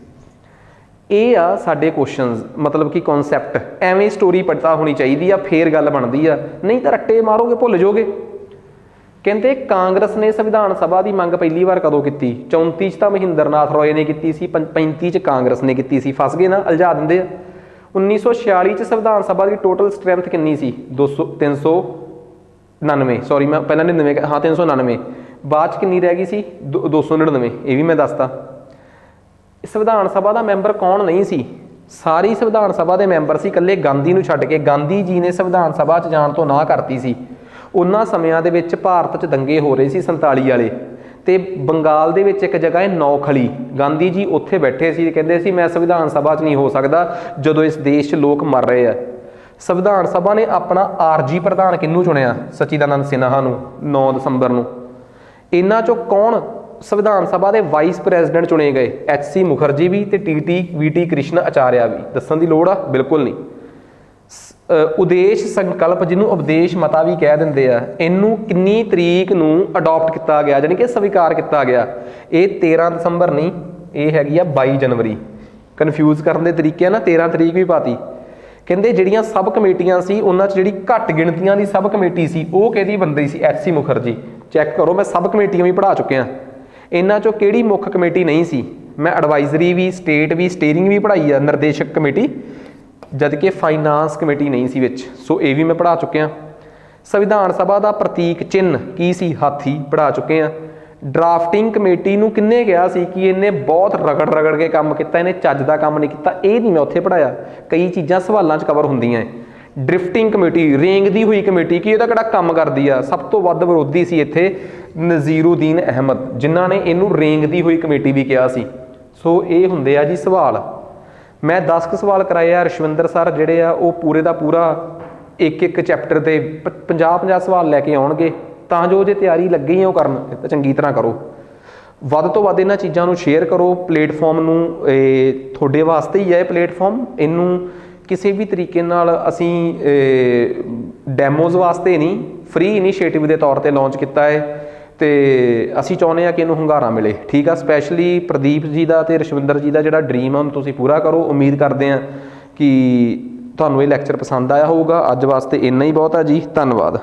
ਇਹ ਆ ਸਾਡੇ ਕੁਐਸਚਨਸ, ਮਤਲਬ ਕਿ ਕਨਸੈਪਟ। ਐਵੇਂ ਸਟੋਰੀ ਪਤਾ ਹੋਣੀ ਚਾਹੀਦੀ ਆ, ਫੇਰ ਗੱਲ ਬਣਦੀ ਆ, ਨਹੀਂ ਤਾਂ ਰੱਟੇ ਮਾਰੋਗੇ ਭੁੱਲ ਜਾਓਗੇ। ਕਹਿੰਦੇ ਕਾਂਗਰਸ ਨੇ ਸੰਵਿਧਾਨ ਸਭਾ ਦੀ ਮੰਗ ਪਹਿਲੀ ਵਾਰ ਕਦੋਂ ਕੀਤੀ? 34 'ਚ ਤਾਂ ਮਹਿੰਦਰ ਨਾਥ ਰੋਏ ਨੇ ਕੀਤੀ ਸੀ, 35 'ਚ ਕਾਂਗਰਸ ਨੇ ਕੀਤੀ ਸੀ। ਫਸ ਗਏ ਨਾ, ਉਲਝਾ ਦਿੰਦੇ ਆ। 1946 'ਚ ਸੰਵਿਧਾਨ ਸਭਾ ਦੀ ਟੋਟਲ ਸਟਰੈਂਥ ਕਿੰਨੀ ਸੀ? 399, ਸੌਰੀ ਮੈਂ ਪਹਿਲਾਂ 99, ਹਾਂ 399, ਬਾਅਦ 'ਚ ਕਿੰਨੀ ਰਹਿ ਗਈ ਸੀ? 299। ਇਹ ਵੀ ਮੈਂ ਦੱਸਤਾ। ਸੰਵਿਧਾਨ ਸਭਾ ਦਾ ਮੈਂਬਰ ਕੌਣ ਨਹੀਂ ਸੀ? ਸਾਰੀ ਸੰਵਿਧਾਨ ਸਭਾ ਦੇ ਮੈਂਬਰ ਸੀ, ਇਕੱਲੇ ਗਾਂਧੀ ਨੂੰ ਛੱਡ ਕੇ। ਗਾਂਧੀ ਜੀ ਨੇ ਸੰਵਿਧਾਨ ਸਭਾ 'ਚ ਜਾਣ ਤੋਂ ਨਾਂਹ ਕਰਤੀ ਸੀ। ਉਹਨਾਂ ਸਮਿਆਂ ਦੇ ਵਿੱਚ ਭਾਰਤ 'ਚ ਦੰਗੇ ਹੋ ਰਹੇ ਸੀ 47 ਵਾਲੇ, ਤੇ ਬੰਗਾਲ ਦੇ ਵਿੱਚ ਇੱਕ ਜਗ੍ਹਾ ਹੈ ਨੌਖਲੀ, ਗਾਂਧੀ ਜੀ ਉੱਥੇ ਬੈਠੇ ਸੀ, ਕਹਿੰਦੇ ਸੀ ਮੈਂ ਸੰਵਿਧਾਨ ਸਭਾ 'ਚ ਨਹੀਂ ਹੋ ਸਕਦਾ ਜਦੋਂ ਇਸ ਦੇਸ਼ 'ਚ ਲੋਕ ਮਰ ਰਹੇ ਆ। ਸੰਵਿਧਾਨ ਸਭਾ ਨੇ ਆਪਣਾ ਆਰਜੀ ਪ੍ਰਧਾਨ ਕਿਹਨੂੰ ਚੁਣਿਆ? ਸਚਿਦਾਨੰਦ ਸਿਨਹਾ ਨੂੰ 9 ਦਸੰਬਰ ਨੂੰ। ਇਹਨਾਂ 'ਚੋਂ ਕੌਣ ਸੰਵਿਧਾਨ ਸਭਾ ਦੇ ਵਾਈਸ ਪ੍ਰੈਜ਼ੀਡੈਂਟ ਚੁਣੇ ਗਏ? HC ਮੁਖਰਜੀ ਵੀ ਤੇ VT ਕ੍ਰਿਸ਼ਨ ਆਚਾਰਿਆ ਵੀ। ਦੱਸਣ ਦੀ ਲੋੜ ਆ? ਬਿਲਕੁਲ ਨਹੀਂ। ਉਦੇਸ਼ ਸੰਕਲਪ, ਜਿਹਨੂੰ ਉਪਦੇਸ਼ ਮਤਾ ਵੀ ਕਹਿ ਦਿੰਦੇ ਆ, ਇਹਨੂੰ ਕਿੰਨੀ ਤਰੀਕ ਨੂੰ ਅਡਾਪਟ ਕੀਤਾ ਗਿਆ, ਜਾਣੀ ਕਿ ਸਵੀਕਾਰ ਕੀਤਾ ਗਿਆ? ਇਹ 13 ਦਸੰਬਰ ਨਹੀਂ, ਇਹ ਹੈਗੀ ਆ 22 ਜਨਵਰੀ। ਕਨਫਿਊਜ਼ ਕਰਨ ਦੇ ਤਰੀਕੇ ਆ ਨਾ, 13 ਤਰੀਕ ਵੀ ਪਾਤੀ। ਕਹਿੰਦੇ ਜਿਹੜੀਆਂ ਸਬ ਕਮੇਟੀਆਂ ਸੀ ਉਹਨਾਂ 'ਚ ਜਿਹੜੀ ਘੱਟ ਗਿਣਤੀਆਂ ਦੀ ਸਬ ਕਮੇਟੀ ਸੀ ਉਹ ਕਿਹਦੀ ਬੰਦੀ ਸੀ? HC ਮੁਖਰਜੀ। ਚੈੱਕ ਕਰੋ, ਮੈਂ ਸਬ ਕਮੇਟੀਆਂ ਵੀ ਪੜ੍ਹਾ ਚੁੱਕਿਆ। ਇਹਨਾਂ 'ਚੋਂ ਕਿਹੜੀ ਮੁੱਖ ਕਮੇਟੀ ਨਹੀਂ ਸੀ? ਮੈਂ ਐਡਵਾਈਜ਼ਰੀ ਵੀ, ਸਟੇਟ ਵੀ, ਸਟੀਅਰਿੰਗ ਵੀ ਪੜ੍ਹਾਈ ਆ, ਨਿਰਦੇਸ਼ਕ ਕਮੇਟੀ, ਜਦ ਕਿ ਫਾਈਨਾਂਸ ਕਮੇਟੀ ਨਹੀਂ ਸੀ ਵਿੱਚ। ਸੋ ਇਹ ਵੀ ਮੈਂ ਪੜ੍ਹਾ ਚੁੱਕਿਆ। ਸੰਵਿਧਾਨ ਸਭਾ ਦਾ ਪ੍ਰਤੀਕ ਚਿੰਨ੍ਹ ਕੀ ਸੀ? ਹਾਥੀ, ਪੜ੍ਹਾ ਚੁੱਕੇ ਆ। ਡਰਾਫਟਿੰਗ ਕਮੇਟੀ ਨੂੰ ਕਿੰਨੇ ਕਿਹਾ ਸੀ ਕਿ ਇਹਨੇ ਬਹੁਤ ਰਗੜ ਕੇ ਕੰਮ ਕੀਤਾ, ਇਹਨੇ ਚੱਜ ਦਾ ਕੰਮ ਨਹੀਂ ਕੀਤਾ? ਇਹ ਨਹੀਂ ਮੈਂ ਉੱਥੇ ਪੜ੍ਹਾਇਆ, ਕਈ ਚੀਜ਼ਾਂ ਸਵਾਲਾਂ 'ਚ ਕਵਰ ਹੁੰਦੀਆਂ। ਡ੍ਰਿਫਟਿੰਗ ਕਮੇਟੀ, ਰੇਂਗਦੀ ਹੋਈ ਕਮੇਟੀ, ਕੀ ਇਹਦਾ ਕਿਹੜਾ ਕੰਮ ਕਰਦੀ ਆ? ਸਭ ਤੋਂ ਵੱਧ ਵਿਰੋਧੀ ਸੀ ਇੱਥੇ ਨਜ਼ੀਰੁਦੀਨ ਅਹਿਮਦ, ਜਿਨ੍ਹਾਂ ਨੇ ਇਹਨੂੰ ਰੇਂਗਦੀ ਹੋਈ ਕਮੇਟੀ ਵੀ ਕਿਹਾ ਸੀ। ਸੋ ਇਹ ਹੁੰਦੇ ਆ ਜੀ ਸਵਾਲ। ਮੈਂ 10 ਕੁ ਸਵਾਲ ਕਰਾਏ ਆ। ਰਸ਼ਵਿੰਦਰ ਸਰ ਜਿਹੜੇ ਆ ਉਹ ਪੂਰੇ ਦਾ ਪੂਰਾ ਇੱਕ ਚੈਪਟਰ ਦੇ 50 ਸਵਾਲ ਲੈ ਕੇ ਆਉਣਗੇ, ਤਾਂ ਜੋ ਜੇ ਤਿਆਰੀ ਲੱਗੀ ਹੈ ਉਹ ਕਰਨ ਤਾਂ ਚੰਗੀ ਤਰ੍ਹਾਂ ਕਰੋ। ਵੱਧ ਤੋਂ ਵੱਧ ਇਹਨਾਂ ਚੀਜ਼ਾਂ ਨੂੰ ਸ਼ੇਅਰ ਕਰੋ। ਪਲੇਟਫਾਰਮ ਨੂੰ ਇਹ ਤੁਹਾਡੇ ਵਾਸਤੇ ਹੀ ਹੈ, ਇਹ ਪਲੇਟਫਾਰਮ ਇਹਨੂੰ ਕਿਸੇ ਵੀ ਤਰੀਕੇ ਨਾਲ ਅਸੀਂ ਡੈਮੋਜ਼ ਵਾਸਤੇ ਨਹੀਂ, ਫ੍ਰੀ ਇਨੀਸ਼ੀਏਟਿਵ ਦੇ ਤੌਰ ਤੇ ਲਾਂਚ ਕੀਤਾ ਹੈ ਤੇ ਅਸੀਂ ਚਾਹੁੰਦੇ ਹਾਂ ਕਿ ਇਹਨੂੰ ਹੁੰਗਾਰਾ ਮਿਲੇ। ਠੀਕ ਆ, ਸਪੈਸ਼ਲੀ ਪ੍ਰਦੀਪ ਜੀ ਦਾ ਤੇ ਰਸ਼ਵਿੰਦਰ ਜੀ ਦਾ ਜਿਹੜਾ ਡ੍ਰੀਮ ਆ ਉਹਨੂੰ ਤੁਸੀਂ ਪੂਰਾ ਕਰੋ। ਉਮੀਦ ਕਰਦੇ ਹਾਂ ਕਿ ਤੁਹਾਨੂੰ ਇਹ ਲੈਕਚਰ ਪਸੰਦ ਆਇਆ ਹੋਊਗਾ। ਅੱਜ ਵਾਸਤੇ ਇੰਨਾ ਹੀ ਬਹੁਤ ਆ ਜੀ, ਧੰਨਵਾਦ।